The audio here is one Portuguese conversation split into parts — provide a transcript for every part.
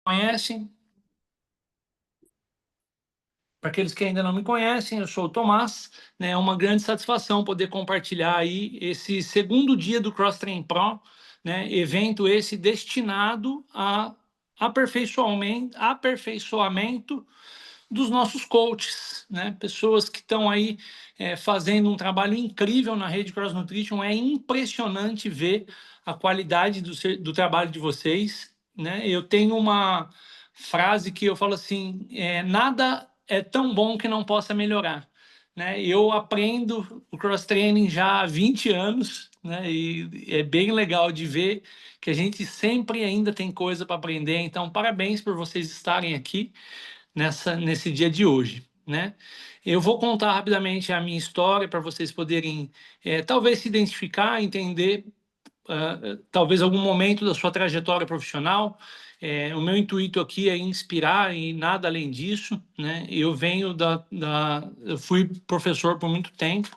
Conhecem. Para aqueles que ainda não me conhecem, eu sou o Tomás, né? É uma grande satisfação poder compartilhar aí esse segundo dia do Cross Train Pro, né? Evento esse destinado a aperfeiçoamento dos nossos coaches, né? Pessoas que estão aí fazendo um trabalho incrível na rede Cross Nutrition. É impressionante ver a qualidade do trabalho de vocês, né? Eu tenho uma frase que eu falo assim: nada é tão bom que não possa melhorar, né? Eu aprendo o cross training já há 20 anos, né? E é bem legal de ver que a gente sempre ainda tem coisa para aprender. Então, parabéns por vocês estarem aqui nesse dia de hoje, né? Eu vou contar rapidamente a minha história para vocês poderem, talvez se identificar, entender, talvez algum momento da sua trajetória profissional. O meu intuito aqui é inspirar e nada além disso, né? Eu venho eu fui professor por muito tempo,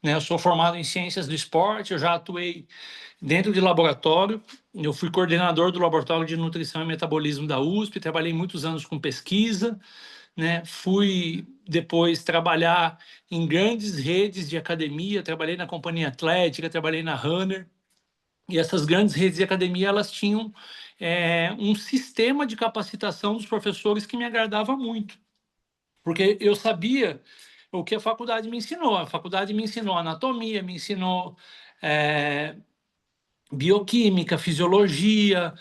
né? Eu sou formado em ciências do esporte, eu já atuei dentro de laboratório. Eu fui coordenador do laboratório de nutrição e metabolismo da USP, trabalhei muitos anos com pesquisa, né? Fui depois trabalhar em grandes redes de academia, trabalhei na Companhia Atlética, trabalhei na Runner, e essas grandes redes de academia, elas tinham um sistema de capacitação dos professores que me agradava muito, porque eu sabia o que a faculdade me ensinou. A faculdade me ensinou anatomia, me ensinou bioquímica, fisiologia,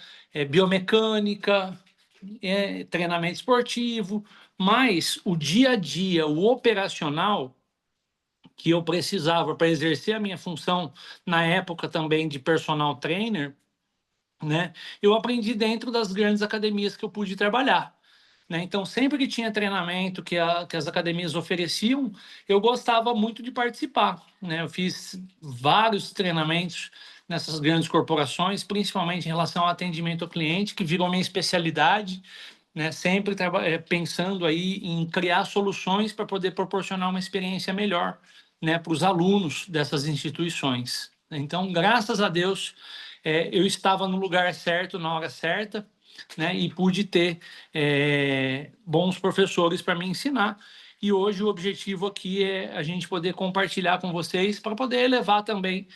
biomecânica, treinamento esportivo, mas o dia a dia, o operacional, que eu precisava para exercer a minha função na época também de personal trainer, né? Eu aprendi dentro das grandes academias que eu pude trabalhar, né? Então, sempre que tinha treinamento que as academias ofereciam, eu gostava muito de participar, né? Eu fiz vários treinamentos nessas grandes corporações, principalmente em relação ao atendimento ao cliente, que virou minha especialidade, né? Sempre pensando aí em criar soluções para poder proporcionar uma experiência melhor, né, para os alunos dessas instituições. Então, graças a Deus, eu estava no lugar certo, na hora certa, né, e pude ter bons professores para me ensinar. E hoje o objetivo aqui é a gente poder compartilhar com vocês para poder elevar também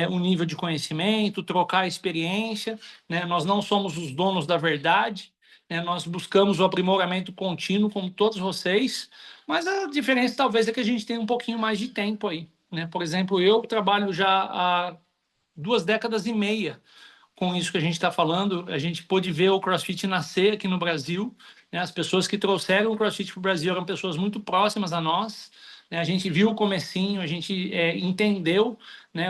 o nível de conhecimento, trocar experiência, né? Nós não somos os donos da verdade, né? Nós buscamos o aprimoramento contínuo, como todos vocês, mas a diferença talvez é que a gente tem um pouquinho mais de tempo aí, né? Por exemplo, eu trabalho já há 2 décadas e meia com isso que a gente está falando. A gente pôde ver o CrossFit nascer aqui no Brasil, né? As pessoas que trouxeram o CrossFit para o Brasil eram pessoas muito próximas a nós, né? A gente viu o comecinho, a gente entendeu, né,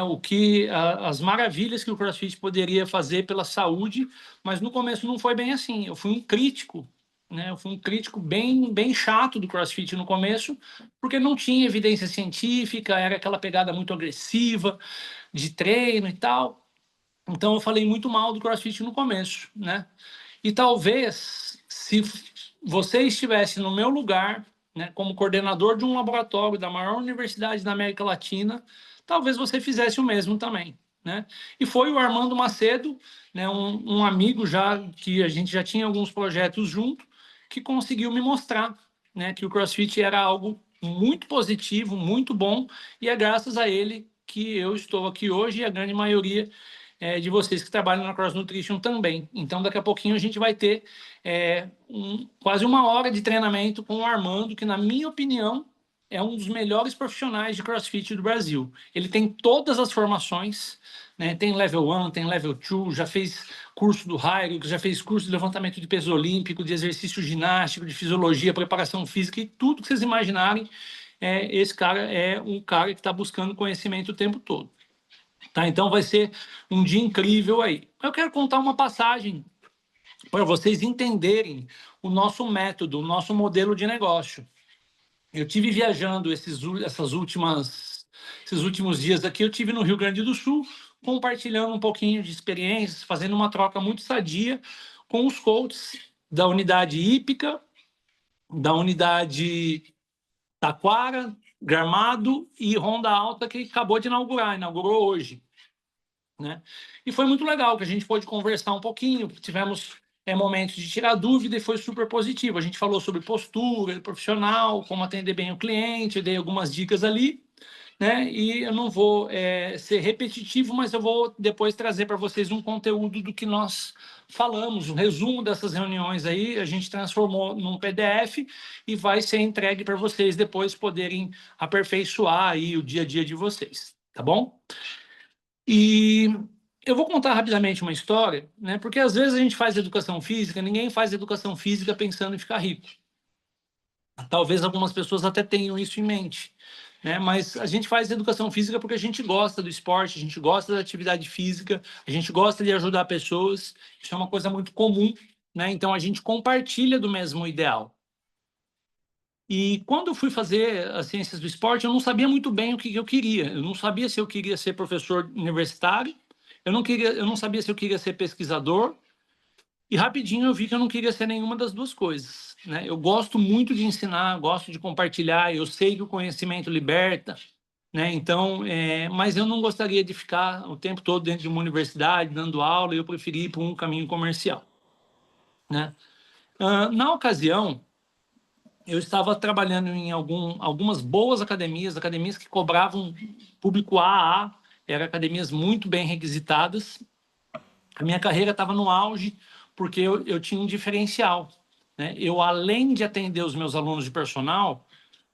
as maravilhas que o CrossFit poderia fazer pela saúde, mas no começo não foi bem assim. Eu fui um crítico, né? Eu fui um crítico bem chato do CrossFit no começo, porque não tinha evidência científica, era aquela pegada muito agressiva de treino e tal. Então eu falei muito mal do CrossFit no começo, né? E talvez, se você estivesse no meu lugar, né, como coordenador de um laboratório da maior universidade da América Latina, talvez você fizesse o mesmo também, né? E foi o Armando Macedo, né, um amigo já que a gente já tinha alguns projetos junto, que conseguiu me mostrar, né, que o CrossFit era algo muito positivo, muito bom, e é graças a ele que eu estou aqui hoje, e a grande maioria de vocês que trabalham na Cross Nutrition também. Então, daqui a pouquinho a gente vai ter quase 1 hora de treinamento com o Armando, que, na minha opinião, é um dos melhores profissionais de CrossFit do Brasil. Ele tem todas as formações, né? Tem Level 1, tem Level 2, já fez curso do Hyrux, já fez curso de levantamento de peso olímpico, de exercício ginástico, de fisiologia, preparação física e tudo que vocês imaginarem. Esse cara é um cara que está buscando conhecimento o tempo todo. Tá? Então vai ser um dia incrível aí. Eu quero contar uma passagem para vocês entenderem o nosso método, o nosso modelo de negócio. Eu tive viajando esses últimos dias aqui, eu tive no Rio Grande do Sul, compartilhando um pouquinho de experiências, fazendo uma troca muito sadia com os coaches da unidade hípica, da unidade Taquara, Gramado e Ronda Alta, que acabou de inaugurou hoje, né? E foi muito legal que a gente pôde conversar um pouquinho, tivemos momento de tirar dúvida e foi super positivo. A gente falou sobre postura profissional, como atender bem o cliente, eu dei algumas dicas ali, né? E eu não vou ser repetitivo, mas eu vou depois trazer para vocês um conteúdo do que nós falamos, um resumo dessas reuniões aí, a gente transformou num PDF e vai ser entregue para vocês depois poderem aperfeiçoar aí o dia a dia de vocês, tá bom? E eu vou contar rapidamente uma história, né? Porque às vezes a gente faz educação física, ninguém faz educação física pensando em ficar rico. Talvez algumas pessoas até tenham isso em mente, né? Mas a gente faz educação física porque a gente gosta do esporte, a gente gosta da atividade física, a gente gosta de ajudar pessoas. Isso é uma coisa muito comum, né? Então a gente compartilha do mesmo ideal. E quando eu fui fazer as ciências do esporte, eu não sabia muito bem o que eu queria. Eu não sabia se eu queria ser professor universitário, eu não sabia se eu queria ser pesquisador, e rapidinho eu vi que eu não queria ser nenhuma das duas coisas, né? Eu gosto muito de ensinar, gosto de compartilhar, eu sei que o conhecimento liberta, né? Então, mas eu não gostaria de ficar o tempo todo dentro de uma universidade, dando aula, eu preferi ir por um caminho comercial, né? Na ocasião, eu estava trabalhando em algumas boas academias, academias que cobravam público AA, eram academias muito bem requisitadas. A minha carreira estava no auge, porque eu tinha um diferencial, né? Eu, além de atender os meus alunos de personal,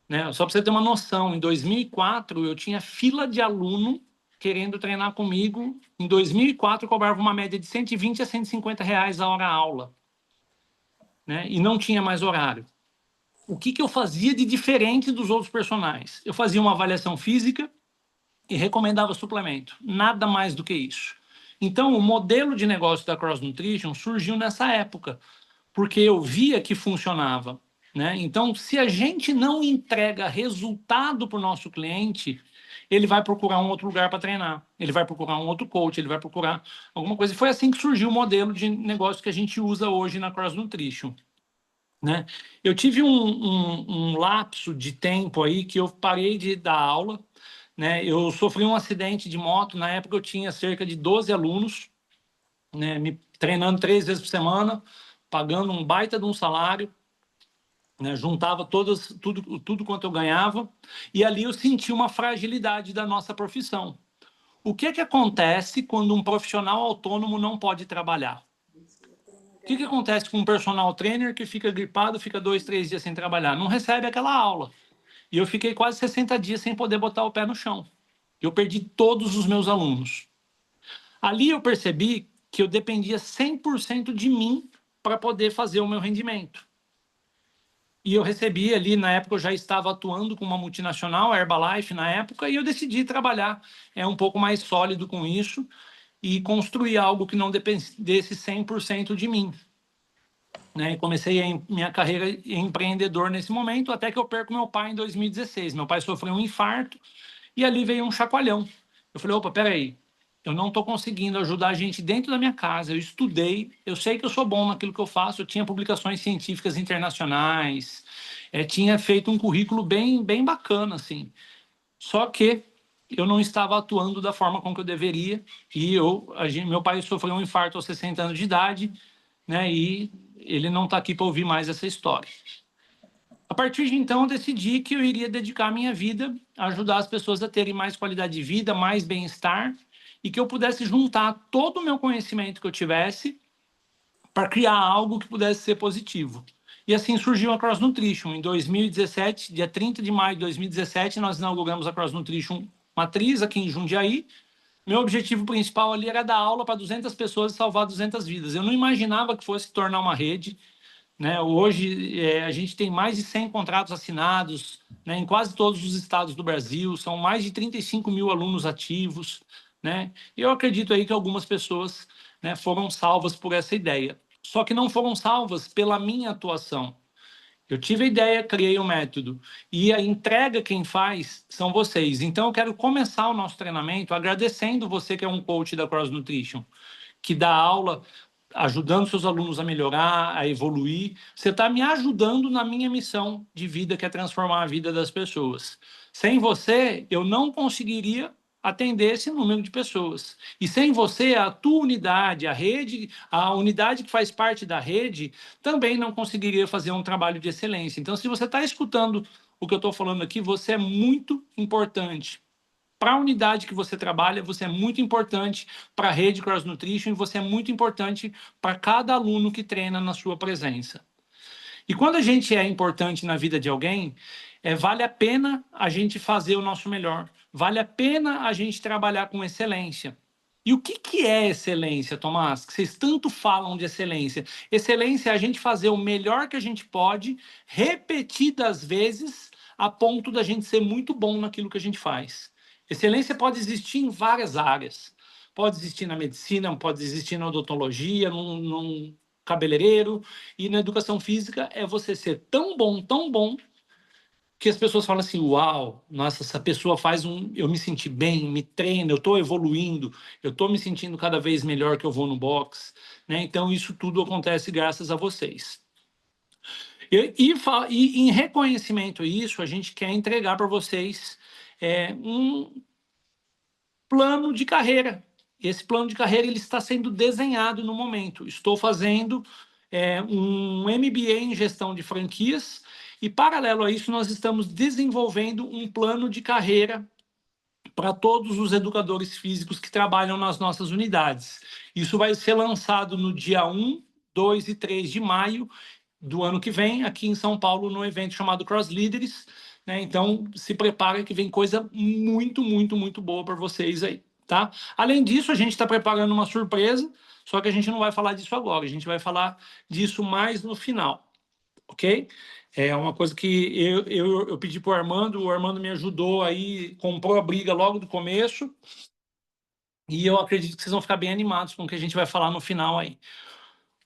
né, só para você ter uma noção, em 2004 eu tinha fila de aluno querendo treinar comigo. Em 2004 eu cobrava uma média de 120 a 150 reais a hora aula, né? E não tinha mais horário. O que eu fazia de diferente dos outros personagens? Eu fazia uma avaliação física e recomendava suplemento. Nada mais do que isso. Então, o modelo de negócio da Cross Nutrition surgiu nessa época, porque eu via que funcionava, né? Então, se a gente não entrega resultado para o nosso cliente, ele vai procurar um outro lugar para treinar, ele vai procurar um outro coach, ele vai procurar alguma coisa. E foi assim que surgiu o modelo de negócio que a gente usa hoje na Cross Nutrition, né? Eu tive um lapso de tempo aí que eu parei de dar aula, né? Eu sofri um acidente de moto, na época eu tinha cerca de 12 alunos, né? Me treinando 3 vezes por semana, pagando um baita de um salário, né? Juntava tudo quanto eu ganhava, e ali eu senti uma fragilidade da nossa profissão. O que acontece quando um profissional autônomo não pode trabalhar? O que acontece com um personal trainer que fica gripado, fica 2, 3 dias sem trabalhar? Não recebe aquela aula. E eu fiquei quase 60 dias sem poder botar o pé no chão. Eu perdi todos os meus alunos. Ali eu percebi que eu dependia 100% de mim para poder fazer o meu rendimento. E eu recebi ali, na época eu já estava atuando com uma multinacional, a Herbalife na época, e eu decidi trabalhar um pouco mais sólido com isso e construir algo que não dependesse 100% de mim, né? E comecei minha carreira empreendedor nesse momento, até que eu perco meu pai em 2016. Meu pai sofreu um infarto e ali veio um chacoalhão. Eu falei, opa, peraí, eu não estou conseguindo ajudar a gente dentro da minha casa. Eu estudei, eu sei que eu sou bom naquilo que eu faço, eu tinha publicações científicas internacionais, tinha feito um currículo bem bacana, assim. Só que eu não estava atuando da forma com que eu deveria e meu pai sofreu um infarto aos 60 anos de idade, né? E ele não está aqui para ouvir mais essa história. A partir de então, eu decidi que eu iria dedicar a minha vida a ajudar as pessoas a terem mais qualidade de vida, mais bem-estar, e que eu pudesse juntar todo o meu conhecimento que eu tivesse para criar algo que pudesse ser positivo. E assim surgiu a Cross Nutrition. Em 2017, dia 30 de maio de 2017, nós inauguramos a Cross Nutrition Matriz aqui em Jundiaí. Meu objetivo principal ali era dar aula para 200 pessoas e salvar 200 vidas. Eu não imaginava que fosse tornar uma rede, né? Hoje, a gente tem mais de 100 contratos assinados, né, em quase todos os estados do Brasil, são mais de 35 mil alunos ativos, né? E eu acredito aí que algumas pessoas, né, foram salvas por essa ideia. Só que não foram salvas pela minha atuação. Eu tive a ideia, criei o método. E a entrega quem faz são vocês. Então, eu quero começar o nosso treinamento agradecendo você que é um coach da Cross Nutrition, que dá aula ajudando seus alunos a melhorar, a evoluir. Você está me ajudando na minha missão de vida, que é transformar a vida das pessoas. Sem você, eu não conseguiria atender esse número de pessoas. E sem você, a tua unidade, a rede, a unidade que faz parte da rede, também não conseguiria fazer um trabalho de excelência. Então, se você está escutando o que eu estou falando aqui, você é muito importante. Para a unidade que você trabalha, você é muito importante para a rede Cross Nutrition e você é muito importante para cada aluno que treina na sua presença. E quando a gente é importante na vida de alguém, vale a pena a gente fazer o nosso melhor. Vale a pena a gente trabalhar com excelência. E o que é excelência, Tomás? Que vocês tanto falam de excelência. Excelência é a gente fazer o melhor que a gente pode, repetidas vezes, a ponto da gente ser muito bom naquilo que a gente faz. Excelência pode existir em várias áreas. Pode existir na medicina, pode existir na odontologia, num cabeleireiro, e na educação física é você ser tão bom, que as pessoas falam assim, uau, nossa, essa pessoa faz eu me senti bem, me treina, eu estou evoluindo, eu estou me sentindo cada vez melhor que eu vou no box, né? Então isso tudo acontece graças a vocês. E em reconhecimento a isso, a gente quer entregar para vocês um plano de carreira. Esse plano de carreira ele está sendo desenhado no momento. Estou fazendo um MBA em gestão de franquias e, paralelo a isso, nós estamos desenvolvendo um plano de carreira para todos os educadores físicos que trabalham nas nossas unidades. Isso vai ser lançado no dia 1, 2 e 3 de maio do ano que vem, aqui em São Paulo, num evento chamado Cross Leaders, né? Então, se prepara que vem coisa muito, muito, muito boa para vocês aí, tá? Além disso, a gente está preparando uma surpresa, só que a gente não vai falar disso agora, a gente vai falar disso mais no final, ok? É uma coisa que eu pedi para o Armando me ajudou aí, comprou a briga logo do começo, e eu acredito que vocês vão ficar bem animados com o que a gente vai falar no final aí.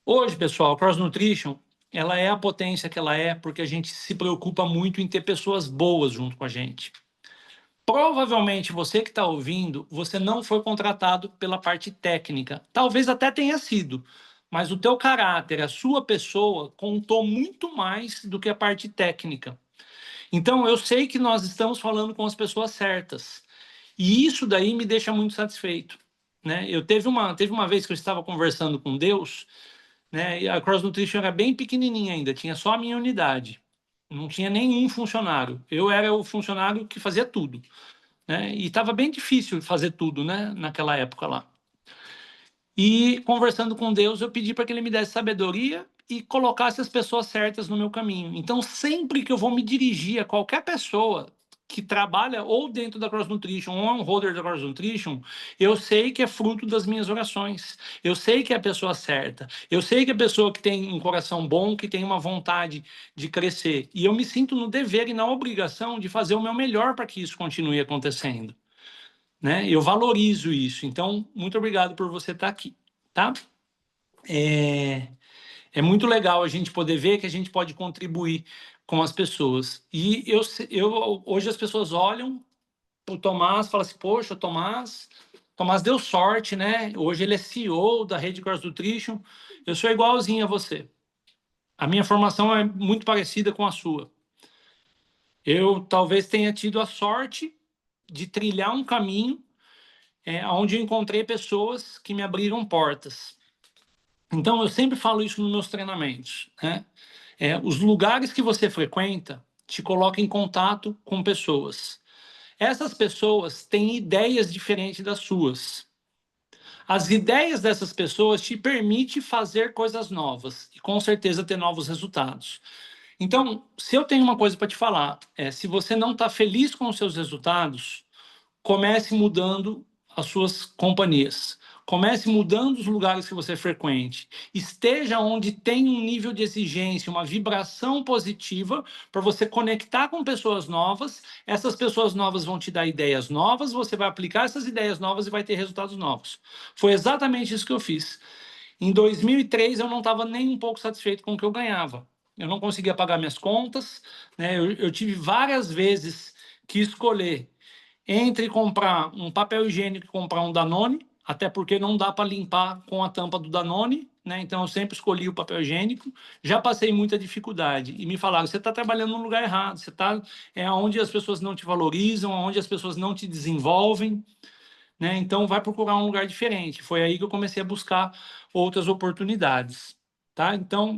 Hoje, pessoal, a Cross Nutrition, ela é a potência que ela é porque a gente se preocupa muito em ter pessoas boas junto com a gente. Provavelmente você que está ouvindo, você não foi contratado pela parte técnica. Talvez até tenha sido, mas o teu caráter, a sua pessoa, contou muito mais do que a parte técnica. Então, eu sei que nós estamos falando com as pessoas certas. E isso daí me deixa muito satisfeito. Né? Teve uma vez que eu estava conversando com Deus, né? E a Cross Nutrition era bem pequenininha ainda, tinha só a minha unidade. Não tinha nenhum funcionário. Eu era o funcionário que fazia tudo, né? E estava bem difícil fazer tudo, né? Naquela época lá. E conversando com Deus, eu pedi para que Ele me desse sabedoria e colocasse as pessoas certas no meu caminho. Então, sempre que eu vou me dirigir a qualquer pessoa que trabalha ou dentro da Cross Nutrition ou é um holder da Cross Nutrition, eu sei que é fruto das minhas orações. Eu sei que é a pessoa certa. Eu sei que é a pessoa que tem um coração bom, que tem uma vontade de crescer. E eu me sinto no dever e na obrigação de fazer o meu melhor para que isso continue acontecendo. Né? Eu valorizo isso. Então, muito obrigado por você estar aqui, tá? É muito legal a gente poder ver que a gente pode contribuir com as pessoas. E hoje as pessoas olham para o Tomás e falam assim, poxa, Tomás deu sorte, né? Hoje ele é CEO da Rede Cross Nutrition. Eu sou igualzinho a você. A minha formação é muito parecida com a sua. Eu talvez tenha tido a sorte de trilhar um caminho onde eu encontrei pessoas que me abriram portas. Então, eu sempre falo isso nos meus treinamentos, né? Os lugares que você frequenta te colocam em contato com pessoas. Essas pessoas têm ideias diferentes das suas. As ideias dessas pessoas te permitem fazer coisas novas e, com certeza, ter novos resultados. Então, se eu tenho uma coisa para te falar, se você não está feliz com os seus resultados, comece mudando as suas companhias. Comece mudando os lugares que você frequente. Esteja onde tem um nível de exigência, uma vibração positiva para você conectar com pessoas novas. Essas pessoas novas vão te dar ideias novas, você vai aplicar essas ideias novas e vai ter resultados novos. Foi exatamente isso que eu fiz. Em 2003, eu não estava nem um pouco satisfeito com o que eu ganhava. Eu não conseguia pagar minhas contas, né? Eu tive várias vezes que escolher entre comprar um papel higiênico e comprar um Danone, até porque não dá para limpar com a tampa do Danone, né? Então eu sempre escolhi o papel higiênico, já passei muita dificuldade e me falaram: você está trabalhando no lugar errado, você está onde as pessoas não te valorizam, onde as pessoas não te desenvolvem, né? Então vai procurar um lugar diferente. Foi aí que eu comecei a buscar outras oportunidades, tá? Então,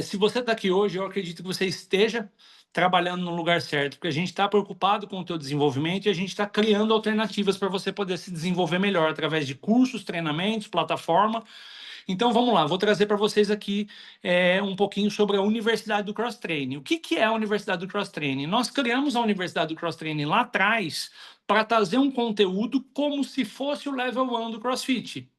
se você está aqui hoje, eu acredito que você esteja trabalhando no lugar certo, porque a gente está preocupado com o teu desenvolvimento e a gente está criando alternativas para você poder se desenvolver melhor através de cursos, treinamentos, plataforma. Então vamos lá, vou trazer para vocês aqui um pouquinho sobre a Universidade do Cross Training. O que é a Universidade do Cross Training? Nós criamos a Universidade do Cross Training lá atrás para trazer um conteúdo como se fosse o Level 1 do CrossFit.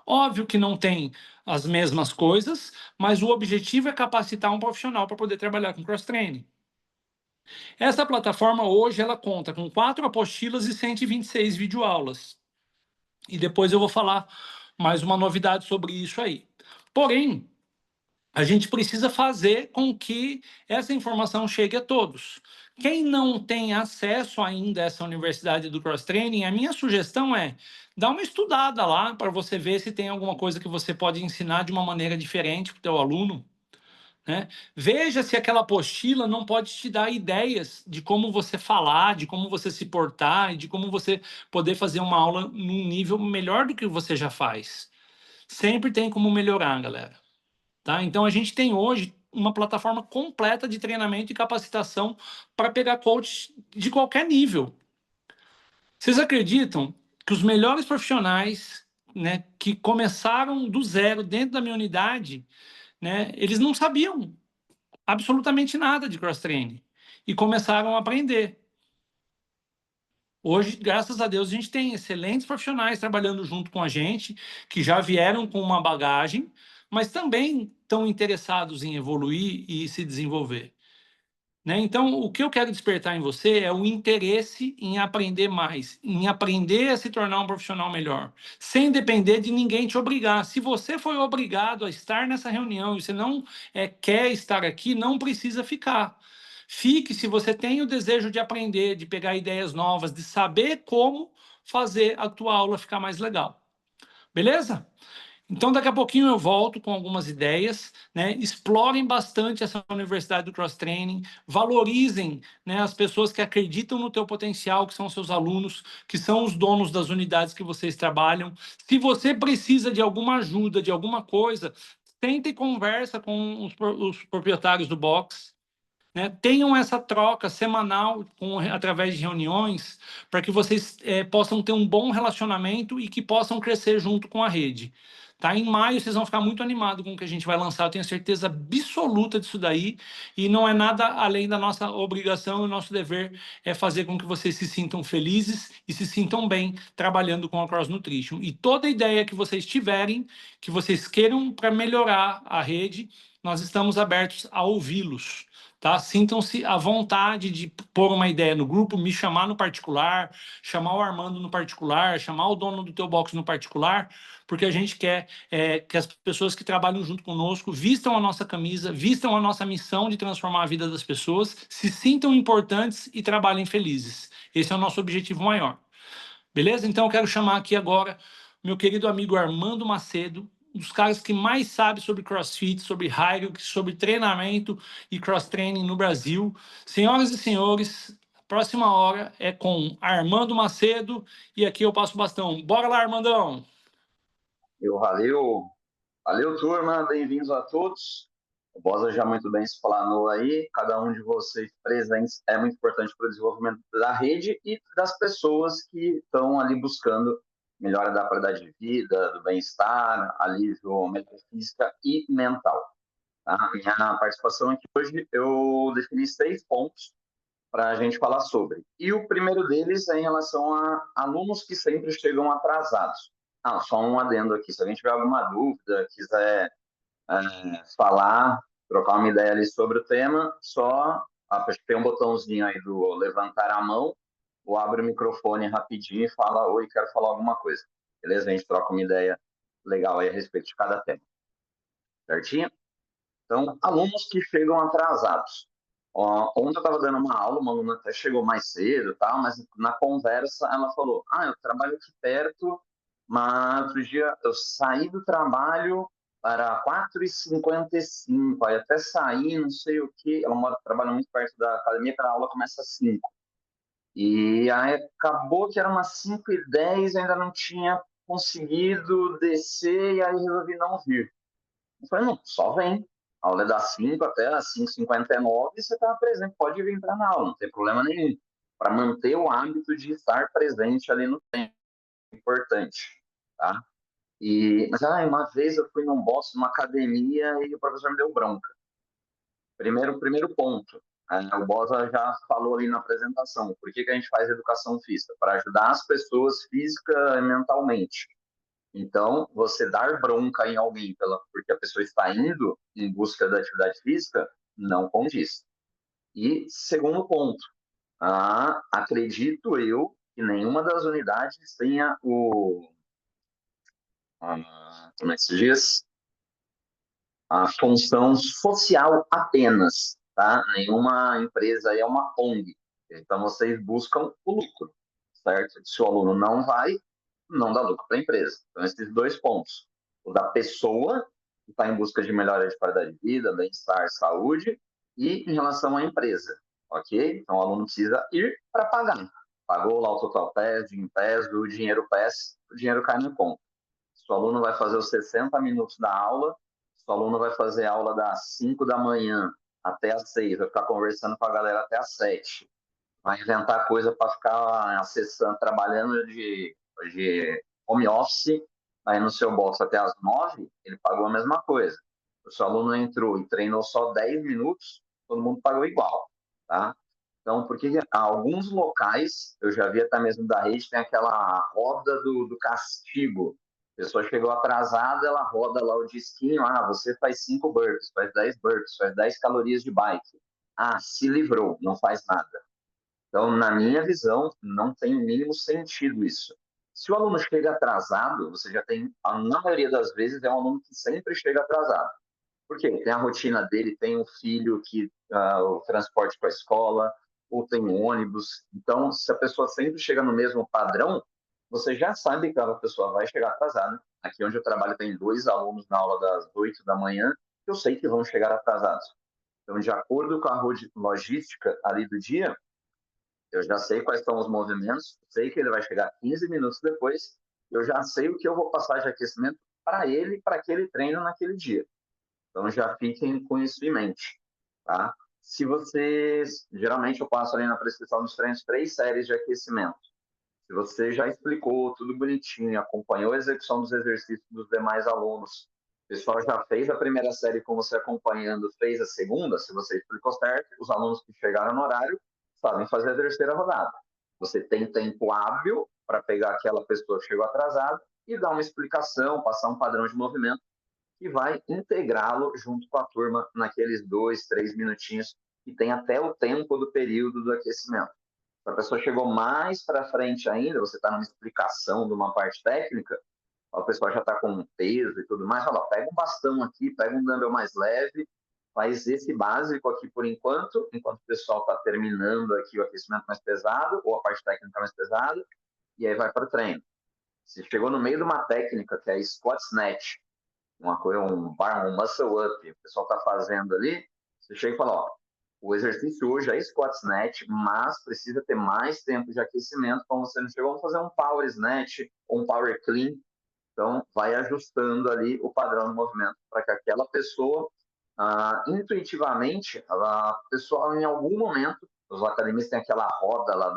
Óbvio que não tem as mesmas coisas, mas o objetivo é capacitar um profissional para poder trabalhar com cross-training. Essa plataforma hoje ela conta com 4 apostilas e 126 videoaulas. E depois eu vou falar mais uma novidade sobre isso aí. Porém, a gente precisa fazer com que essa informação chegue a todos. Quem não tem acesso ainda a essa Universidade do Cross Training, a minha sugestão é dar uma estudada lá para você ver se tem alguma coisa que você pode ensinar de uma maneira diferente para o teu aluno, né? Veja se aquela apostila não pode te dar ideias de como você falar, de como você se portar e de como você poder fazer uma aula num nível melhor do que você já faz. Sempre tem como melhorar, galera. Tá? Então, a gente tem hoje uma plataforma completa de treinamento e capacitação para pegar coach de qualquer nível. Vocês acreditam que os melhores profissionais, né, que começaram do zero dentro da minha unidade, né, eles não sabiam absolutamente nada de cross-training e começaram a aprender. Hoje, graças a Deus, a gente tem excelentes profissionais trabalhando junto com a gente, que já vieram com uma bagagem, mas também estão interessados em evoluir e se desenvolver, né? Então, o que eu quero despertar em você é o interesse em aprender mais, em aprender a se tornar um profissional melhor, sem depender de ninguém te obrigar. Se você foi obrigado a estar nessa reunião e você não quer estar aqui, não precisa ficar. Fique se você tem o desejo de aprender, de pegar ideias novas, de saber como fazer a tua aula ficar mais legal. Beleza? Então, daqui a pouquinho eu volto com algumas ideias, né? Explorem bastante essa Universidade do Cross Training, valorizem, né, as pessoas que acreditam no teu potencial, que são seus alunos, que são os donos das unidades que vocês trabalham. Se você precisa de alguma ajuda, de alguma coisa, tenta e conversa com os proprietários do box, né? Tenham essa troca semanal através de reuniões para que vocês possam ter um bom relacionamento e que possam crescer junto com a rede. Tá? Em maio vocês vão ficar muito animados com o que a gente vai lançar, eu tenho certeza absoluta disso daí, e não é nada além da nossa obrigação e o nosso dever é fazer com que vocês se sintam felizes e se sintam bem trabalhando com a Cross Nutrition. E toda ideia que vocês tiverem, que vocês queiram para melhorar a rede, nós estamos abertos a ouvi-los. Tá? Sintam-se à vontade de pôr uma ideia no grupo, me chamar no particular, chamar o Armando no particular, chamar o dono do teu box no particular, porque a gente quer que as pessoas que trabalham junto conosco vistam a nossa camisa, vistam a nossa missão de transformar a vida das pessoas, se sintam importantes e trabalhem felizes. Esse é o nosso objetivo maior. Beleza? Então eu quero chamar aqui agora meu querido amigo Armando Macedo, um dos caras que mais sabe sobre CrossFit, sobre Hyrux, sobre treinamento e cross-training no Brasil. Senhoras e senhores, a próxima hora é com Armando Macedo e aqui eu passo o bastão. Bora lá, Armandão! Valeu, valeu, turma, bem-vindos a todos. O Bosa já muito bem se explanou aí, cada um de vocês presentes é muito importante para o desenvolvimento da rede e das pessoas que estão ali buscando melhora da qualidade de vida, do bem-estar, alívio metafísica e mental. Tá? Minha participação aqui hoje, eu defini 6 pontos para a gente falar sobre. E o primeiro deles é em relação a alunos que sempre chegam atrasados. Só um adendo aqui, se alguém tiver alguma dúvida, quiser falar, trocar uma ideia ali sobre o tema, só tem um botãozinho aí do levantar a mão, ou abre o microfone rapidinho e fala, oi, quero falar alguma coisa. Beleza? A gente troca uma ideia legal aí a respeito de cada tema. Certinho? Então, alunos que chegam atrasados. Ontem eu estava dando uma aula, uma aluna até chegou mais cedo, mas na conversa ela falou, eu trabalho aqui perto mas outro dia eu saí do trabalho para 4h55, aí até sair, não sei o que, ela trabalha muito perto da academia, que a aula começa às 5. E aí acabou que era umas 5h10, eu ainda não tinha conseguido descer, e aí resolvi não vir. Eu falei, não, só vem. A aula é das 5 até as 5h59 e você está presente, pode vir entrar na aula, não tem problema nenhum. Para manter o hábito de estar presente ali no tempo, importante, tá? Mas uma vez eu fui numa academia e o professor me deu bronca. Primeiro ponto, o Bosa já falou ali na apresentação, por que a gente faz educação física? Para ajudar as pessoas física e mentalmente. Então, você dar bronca em alguém porque a pessoa está indo em busca da atividade física, não condiz. E segundo ponto, acredito eu que nenhuma das unidades tenha como é que se diz? A função social apenas, tá? Nenhuma empresa é uma ONG. Então, vocês buscam o lucro, certo? Se o aluno não vai, não dá lucro para a empresa. Então, esses dois pontos. O da pessoa, que está em busca de melhora de qualidade de vida, bem-estar, saúde, e em relação à empresa, ok? Então, o aluno precisa ir para pagar. Pagou lá o Total Pass, Gympass, o dinheiro Pass, o dinheiro cai na conta. Se o aluno vai fazer os 60 minutos da aula, se o aluno vai fazer aula das 5 da manhã até às 6, vai ficar conversando com a galera até às 7, vai inventar coisa para ficar acessando, trabalhando de home office, aí no seu bolso até às 9, ele pagou a mesma coisa. Se o aluno entrou e treinou só 10 minutos, todo mundo pagou igual, tá? Então, porque alguns locais, eu já vi até mesmo da rede, tem aquela roda do castigo. A pessoa chegou atrasada, ela roda lá o disquinho, você faz 5 burpees, faz 10 burpees, faz 10 calorias de bike. Se livrou, não faz nada. Então, na minha visão, não tem o mínimo sentido isso. Se o aluno chega atrasado, você já tem, na maioria das vezes, é um aluno que sempre chega atrasado. Por quê? Tem a rotina dele, tem um filho que o transporte para a escola, ou tem um ônibus. Então, se a pessoa sempre chega no mesmo padrão, você já sabe que a pessoa vai chegar atrasada. Aqui onde eu trabalho tem 2 alunos na aula das 8 da manhã, que eu sei que vão chegar atrasados. Então, de acordo com a logística ali do dia, eu já sei quais são os movimentos, sei que ele vai chegar 15 minutos depois, eu já sei o que eu vou passar de aquecimento para ele, para aquele treino naquele dia. Então, já fiquem com isso em mente, tá? Se vocês... Geralmente, eu passo ali na prescrição dos treinos 3 séries de aquecimento. Se você já explicou tudo bonitinho, acompanhou a execução dos exercícios dos demais alunos, o pessoal já fez a primeira série com você acompanhando, fez a segunda, se você explicou certo, os alunos que chegaram no horário sabem fazer a terceira rodada. Você tem tempo hábil para pegar aquela pessoa que chegou atrasada e dar uma explicação, passar um padrão de movimento que vai integrá-lo junto com a turma naqueles 2, 3 minutinhos que tem até o tempo do período do aquecimento. Se a pessoa chegou mais para frente ainda, você está numa explicação de uma parte técnica, a pessoa já está com um peso e tudo mais, pega um bastão aqui, pega um dumbbell mais leve, faz esse básico aqui por enquanto o pessoal está terminando aqui o aquecimento mais pesado, ou a parte técnica mais pesada, e aí vai para o treino. Se chegou no meio de uma técnica, que é squat snatch, uma coisa, um muscle up, o pessoal está fazendo ali, você chega e fala, o exercício hoje é squat snatch, mas precisa ter mais tempo de aquecimento, como você não chegou, vamos fazer um power snatch ou um power clean, então vai ajustando ali o padrão do movimento para que aquela pessoa, intuitivamente, a pessoa em algum momento, os academistas têm aquela roda lá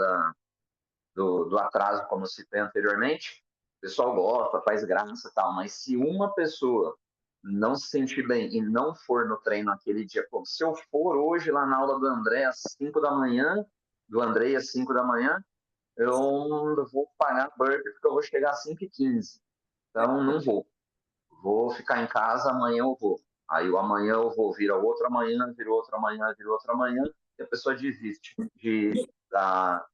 do atraso, como citei anteriormente, o pessoal gosta, faz graça e tal, mas se uma pessoa não se sentir bem e não for no treino naquele dia, se eu for hoje lá na aula do André às 5 da manhã, do André às 5 da manhã, eu não vou pagar burpee porque eu vou chegar às 5h15. Então, não vou. Vou ficar em casa, amanhã eu vou. Aí o amanhã eu vou, vira outro amanhã, vira outro amanhã, vira outro amanhã, e a pessoa desiste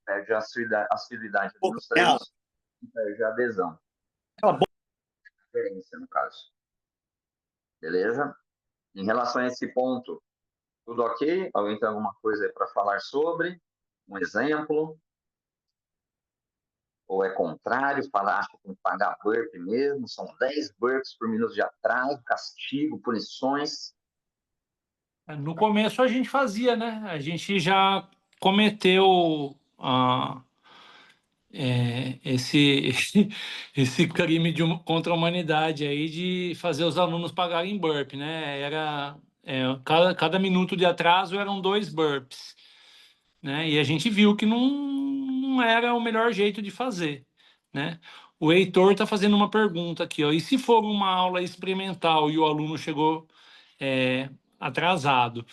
perde a assiduidade nos treinos e perde a adesão. Diferença, no caso. Beleza? Em relação a esse ponto, tudo ok? Alguém tem alguma coisa aí para falar sobre? Um exemplo? Ou é contrário, fala, acha que tem que pagar burpee mesmo, são 10 burpees por minuto de atraso, castigo, punições. No começo a gente fazia, né? A gente já cometeu esse, esse crime contra a humanidade aí de fazer os alunos pagarem burpee, né? Cada minuto de atraso eram 2 burpees, né? E a gente viu que não era o melhor jeito de fazer, né? O Heitor está fazendo uma pergunta aqui, ó. E se for uma aula experimental e o aluno chegou atrasado?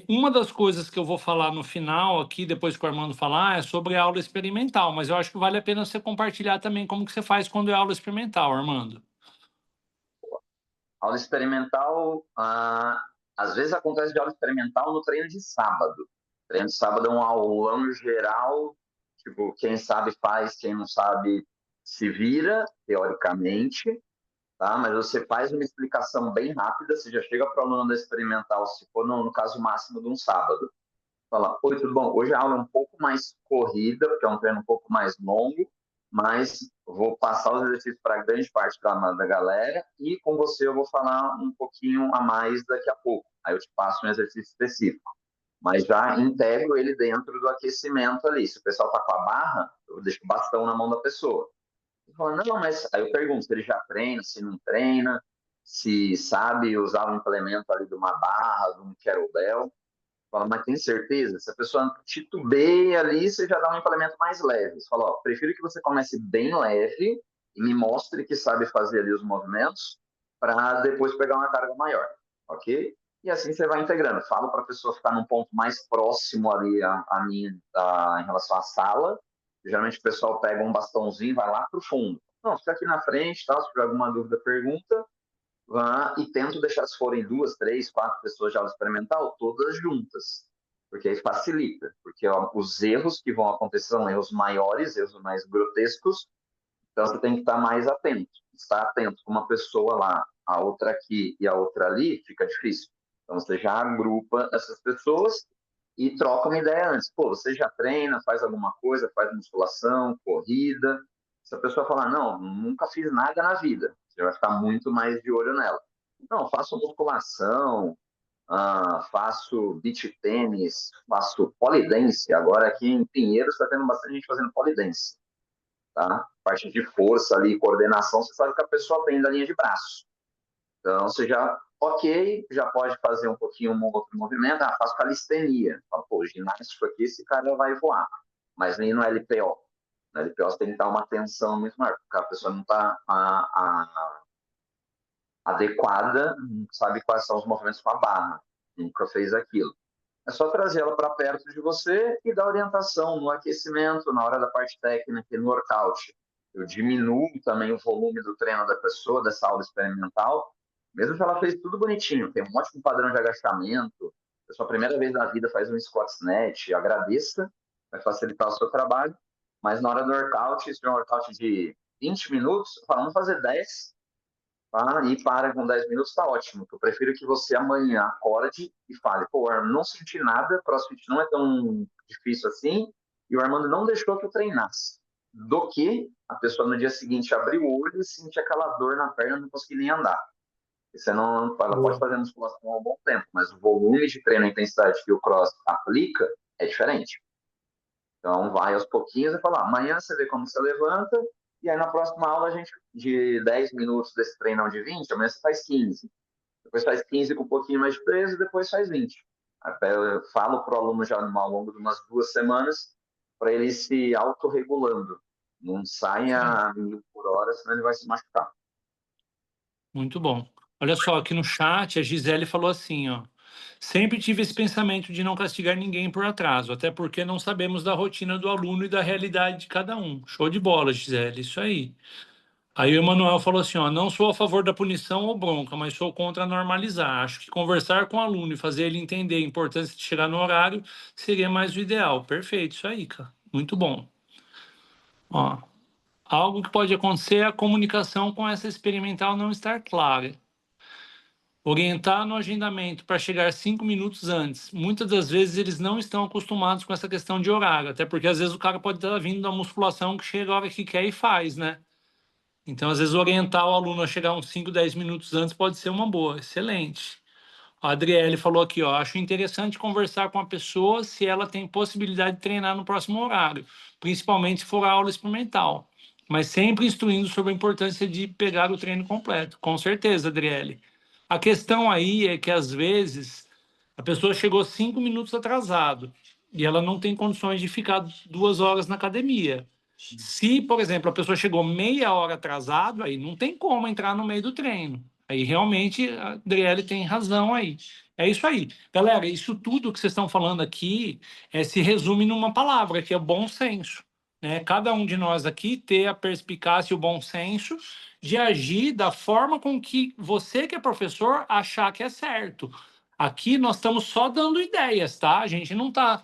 Uma das coisas que eu vou falar no final aqui, depois que o Armando falar, é sobre a aula experimental, mas eu acho que vale a pena você compartilhar também como que você faz quando é aula experimental, Armando. Aula experimental, às vezes acontece de aula experimental no treino de sábado. Treino de sábado é um aulão geral, tipo, quem sabe faz, quem não sabe se vira, teoricamente, tá? Mas você faz uma explicação bem rápida, você já chega para o aluno da experimental, se for no caso máximo de um sábado. Fala, oi, tudo bom? Hoje a aula é um pouco mais corrida, porque é um treino um pouco mais longo, mas vou passar os exercícios para grande parte da galera e com você eu vou falar um pouquinho a mais daqui a pouco. Aí eu te passo um exercício específico. Mas já integro ele dentro do aquecimento ali. Se o pessoal está com a barra, eu deixo o bastão na mão da pessoa. Fala, não, mas aí eu pergunto se ele já treina, se não treina, se sabe usar um implemento ali de uma barra, de um kettlebell. Fala, mas tem certeza? Se a pessoa titubeia ali, você já dá um implemento mais leve. Você fala, ó, prefiro que você comece bem leve e me mostre que sabe fazer ali os movimentos para depois pegar uma carga maior, ok? E assim você vai integrando. Falo para a pessoa ficar num ponto mais próximo ali em relação à sala. Geralmente o pessoal pega um bastãozinho e vai lá para o fundo. Não, fica aqui na frente, tal, se tiver alguma dúvida, pergunta. E tento deixar, se forem 2, 3, 4 pessoas de aula experimental, todas juntas, porque aí facilita, porque ó, os erros que vão acontecer são erros maiores, erros mais grotescos, então você tem que estar mais atento. Estar atento com uma pessoa lá, a outra aqui e a outra ali, fica difícil. Então você já agrupa essas pessoas e troca uma ideia antes. Pô, você já treina, faz alguma coisa, faz musculação, corrida. Se a pessoa falar, não, nunca fiz nada na vida, você vai ficar muito mais de olho nela. Não, faço musculação, faço beach tênis, faço polidense. Agora aqui em Pinheiros está tendo bastante gente fazendo polidense, tá? Parte de força ali, coordenação, você sabe que a pessoa tem da linha de braço. Então, você já, ok, já pode fazer um pouquinho um outro movimento, faz calistenia. Fala, pô, ginástico aqui, esse cara vai voar. Mas nem no LPO. No LPO você tem que dar uma atenção muito maior, porque a pessoa não está adequada, não sabe quais são os movimentos com a barra, nunca fez aquilo. É só trazer ela para perto de você e dar orientação no aquecimento, na hora da parte técnica e no workout. Eu diminuo também o volume do treino da pessoa, dessa aula experimental, mesmo que ela fez tudo bonitinho, tem um ótimo padrão de agachamento, a sua primeira vez na vida faz um squat snatch, agradeça, vai facilitar o seu trabalho, mas na hora do workout, se é um workout de 20 minutos, vamos fazer 10, tá? E para com 10 minutos, está ótimo. Eu prefiro que você amanhã acorde e fale, pô, eu não senti nada, CrossFit não é tão difícil assim, e o Armando não deixou que eu treinasse. Do que a pessoa no dia seguinte abrir o olho e sentir aquela dor na perna e não conseguir nem andar. Você não, ela pode fazer musculação há um bom tempo, mas o volume de treino e intensidade que o Cross aplica é diferente. Então, vai aos pouquinhos e fala, amanhã você vê como você levanta, e aí na próxima aula, a gente, de 10 minutos desse treinão de 20, amanhã você faz 15. Depois faz 15 com um pouquinho mais de peso, e depois faz 20. Até eu falo para o aluno já ao longo de umas 2 semanas, para ele se autorregulando. Não saia a 1.000 por hora, senão ele vai se machucar. Muito bom. Olha só, aqui no chat a Gisele falou assim, ó. Sempre tive esse pensamento de não castigar ninguém por atraso, até porque não sabemos da rotina do aluno e da realidade de cada um. Show de bola, Gisele, isso aí. Aí o Emanuel falou assim, ó, não sou a favor da punição ou bronca, mas sou contra normalizar. Acho que conversar com o aluno e fazer ele entender a importância de chegar no horário seria mais o ideal. Perfeito, isso aí, cara. Muito bom. Ó, algo que pode acontecer é a comunicação com essa experimental não estar clara. Orientar no agendamento para chegar 5 minutos antes. Muitas das vezes eles não estão acostumados com essa questão de horário, até porque às vezes o cara pode estar vindo da musculação que chega a hora que quer e faz, né? Então, às vezes, orientar o aluno a chegar uns 5, 10 minutos antes pode ser uma boa, excelente. A Adriele falou aqui, ó, acho interessante conversar com a pessoa se ela tem possibilidade de treinar no próximo horário, principalmente se for aula experimental, mas sempre instruindo sobre a importância de pegar o treino completo. Com certeza, Adriele. A questão aí é que, às vezes, a pessoa chegou 5 minutos atrasado e ela não tem condições de ficar 2 horas na academia. Se, por exemplo, a pessoa chegou meia hora atrasado, aí não tem como entrar no meio do treino. Aí realmente a Adriele tem razão aí. É isso aí. Galera, isso tudo que vocês estão falando aqui se resume numa palavra, que é bom senso. Né? Cada um de nós aqui ter a perspicácia e o bom senso de agir da forma com que você, que é professor, achar que é certo. Aqui nós estamos só dando ideias, tá? A gente não está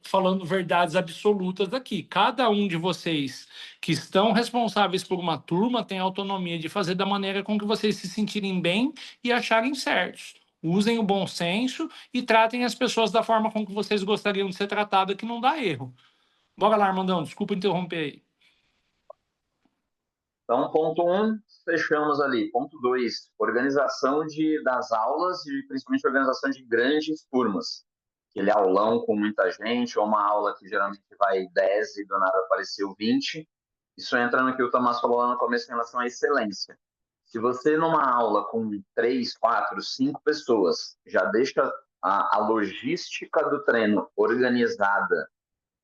falando verdades absolutas aqui. Cada um de vocês que estão responsáveis por uma turma têm autonomia de fazer da maneira com que vocês se sentirem bem e acharem certos. Usem o bom senso e tratem as pessoas da forma com que vocês gostariam de ser tratadas, que não dá erro. Bora lá, Armandão, desculpa interromper aí. Então, ponto 1, fechamos ali. Ponto 2, organização das aulas e principalmente organização de grandes turmas. Aquele aulão com muita gente, ou uma aula que geralmente vai 10 e do nada apareceu 20. Isso entra no que o Tomás falou lá no começo em relação à excelência. Se você, numa aula com 3, 4, 5 pessoas, já deixa a logística do treino organizada.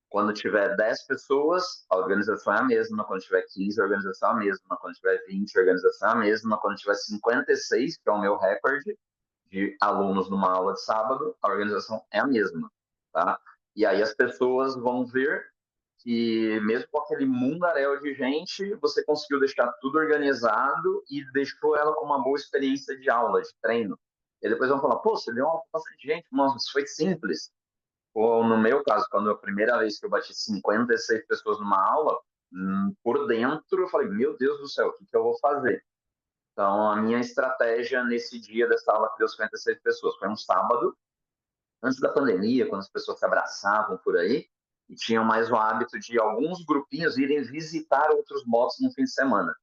Quando tiver 10 pessoas, a organização é a mesma. Quando tiver 15, a organização é a mesma. Quando tiver 20, a organização é a mesma. Quando tiver 56, que é o meu recorde de alunos numa aula de sábado, a organização é a mesma, tá? E aí as pessoas vão ver que mesmo com aquele mundaréu de gente, você conseguiu deixar tudo organizado e deixou ela com uma boa experiência de aula, de treino. E depois vão falar, pô, você deu uma aula com bastante gente, nossa, isso foi simples. Ou no meu caso, quando a primeira vez que eu bati 56 pessoas numa aula, por dentro eu falei, meu Deus do céu, o que eu vou fazer? Então, a minha estratégia nesse dia dessa aula que deu 56 pessoas foi um sábado, antes da pandemia, quando as pessoas se abraçavam por aí, e tinham mais o hábito de alguns grupinhos irem visitar outros bots no fim de semana.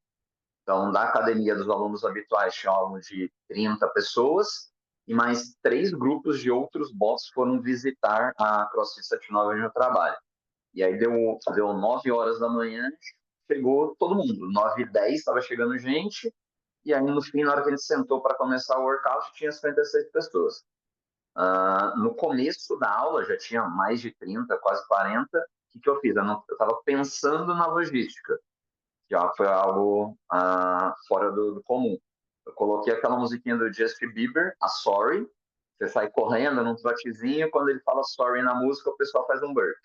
Então, da academia dos alunos habituais tinha algo de 30 pessoas, e mais 3 grupos de outros bots foram visitar a CrossFit 79 onde eu trabalho. E aí deu 9 horas da manhã, chegou todo mundo. 9h10 estava chegando gente, e aí no fim, na hora que a gente sentou para começar o workout, tinha 56 pessoas. No começo da aula, já tinha mais de 30, quase 40. O que eu fiz? Eu estava pensando na logística. Já foi algo fora do comum. Eu coloquei aquela musiquinha do Justin Bieber, a Sorry. Você sai correndo num trotezinho, quando ele fala Sorry na música, o pessoal faz um burp.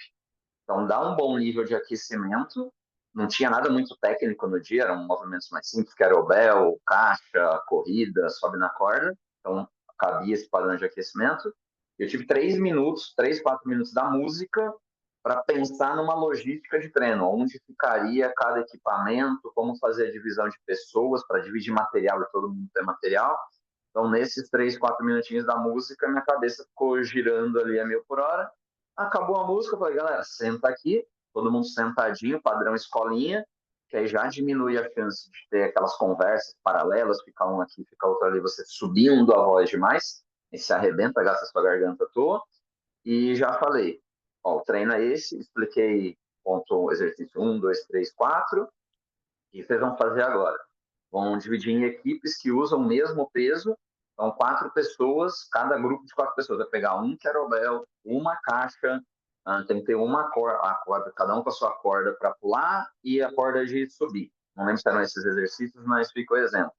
Então, dá um bom nível de aquecimento. Não tinha nada muito técnico no dia, eram movimentos mais simples, kettlebell, caixa, corrida, sobe na corda. Então, cabia esse padrão de aquecimento. Eu tive 3 minutos, 3, 4 minutos da música para pensar numa logística de treino, onde ficaria cada equipamento, como fazer a divisão de pessoas para dividir material e todo mundo ter material. Então, nesses 3, 4 minutinhos da música, minha cabeça ficou girando ali a 1000 por hora. Acabou a música, eu falei, galera, senta aqui, todo mundo sentadinho, padrão escolinha, que aí já diminui a chance de ter aquelas conversas paralelas, ficar um aqui, ficar outro ali, você subindo a voz demais, e se arrebenta, gasta sua garganta à toa. E já falei, ó, o treino é esse, expliquei ponto exercício 1, 2, 3, 4, e vocês vão fazer agora. Vão dividir em equipes que usam o mesmo peso. Então, 4 pessoas, cada grupo de 4 pessoas vai pegar um kettlebell, uma caixa, tem que ter uma corda, cada um com a sua corda para pular e a corda de subir. Não lembro se eram esses exercícios, mas fica o exemplo.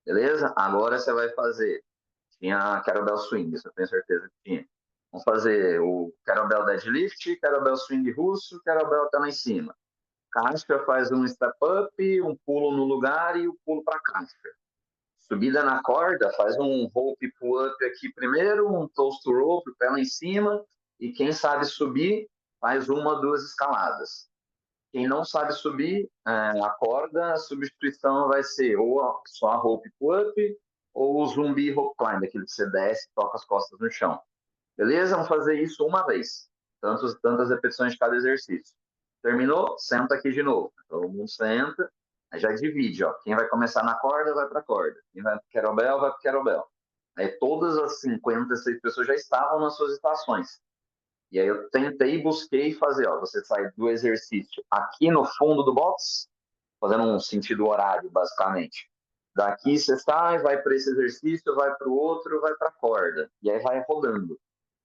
Beleza? Agora você vai fazer. Tinha kettlebell swing, isso eu tenho certeza que tinha. Vamos fazer o kettlebell deadlift, kettlebell swing russo, kettlebell até lá em cima. Caixa faz um step up, um pulo no lugar e o pulo para caixa. Subida na corda, faz um rope pull up aqui primeiro, um toast to rope, pé lá em cima, e quem sabe subir, faz 1, 2 escaladas. Quem não sabe subir a corda, a substituição vai ser ou só a rope pull up, ou o zumbi rope climb, aquele que você desce e toca as costas no chão. Beleza? Vamos fazer isso uma vez. Tantas repetições de cada exercício. Terminou? Senta aqui de novo. Todo mundo senta, aí já divide, ó. Quem vai começar na corda, vai para a corda. Quem vai para o kettlebell, vai para o kettlebell. Aí todas as 56 pessoas já estavam nas suas estações. E aí eu tentei, busquei fazer, ó, você sai do exercício aqui no fundo do box, fazendo um sentido horário, basicamente. Daqui você sai, vai para esse exercício, vai para o outro, vai para a corda. E aí vai rodando.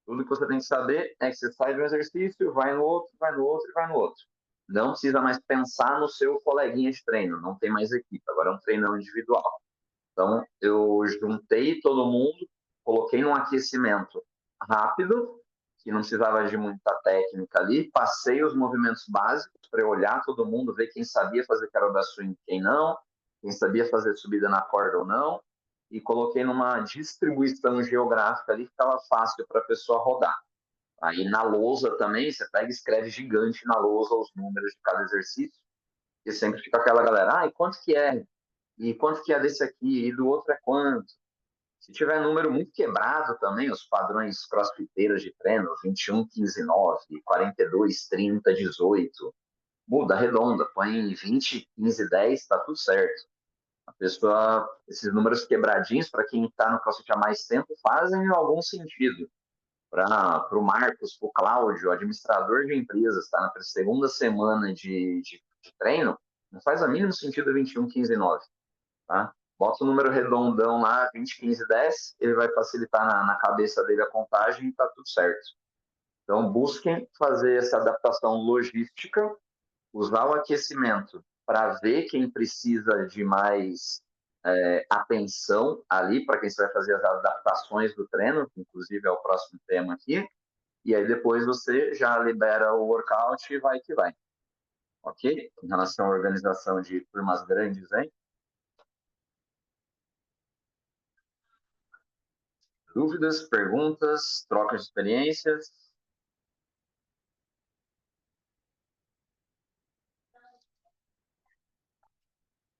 Tudo que você tem que saber é que você sai de um exercício, vai no outro, vai no outro e vai no outro. Não precisa mais pensar no seu coleguinha de treino, não tem mais equipe, agora é um treinão individual. Então, eu juntei todo mundo, coloquei num aquecimento rápido, que não precisava de muita técnica ali, passei os movimentos básicos para olhar todo mundo, ver quem sabia fazer kettlebell swing e quem não, quem sabia fazer subida na corda ou não, e coloquei numa distribuição geográfica ali que estava fácil para a pessoa rodar. Aí na lousa também, você pega e escreve gigante na lousa os números de cada exercício, e sempre fica aquela galera, e quanto que é? E quanto que é desse aqui? E do outro é quanto? Se tiver número muito quebrado também, os padrões crossfiteiros de treino, 21, 15, 9, 42, 30, 18, muda, arredonda, põe 20, 15, 10, tá tudo certo. A pessoa, esses números quebradinhos, para quem está no CrossFit há mais tempo, fazem algum sentido. Para o Marcos, para o Cláudio, administrador de empresas, está na segunda semana de treino, não faz o mínimo sentido 21, 15, 9. Tá? Bota o número redondão lá, 20, 15, 10, ele vai facilitar na cabeça dele a contagem e está tudo certo. Então, busquem fazer essa adaptação logística, usar o aquecimento para ver quem precisa de mais atenção ali, para quem você vai fazer as adaptações do treino, que inclusive é o próximo tema aqui, e aí depois você já libera o workout e vai que vai. Ok? Em relação à organização de turmas grandes, hein? Dúvidas, perguntas, trocas de experiências?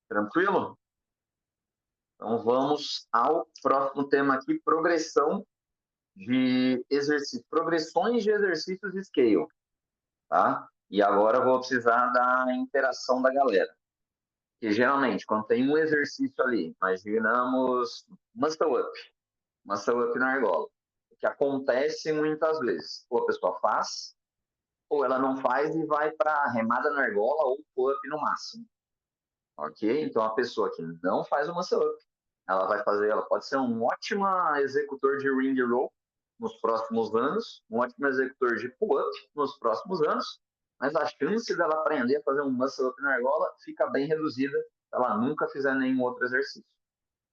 Tranquilo? Então vamos ao próximo tema aqui, progressão de exercício, progressões de exercícios de scale, tá? E agora eu vou precisar da interação da galera. Que geralmente, quando tem um exercício ali, imaginamos muscle up na argola, o que acontece muitas vezes, ou a pessoa faz, ou ela não faz e vai para remada na argola ou pull-up no máximo. Ok? Então, a pessoa que não faz o muscle up, ela pode ser um ótimo executor de ring roll nos próximos anos, um ótimo executor de pull-up nos próximos anos, mas a chance dela aprender a fazer um muscle up na argola fica bem reduzida se ela nunca fizer nenhum outro exercício.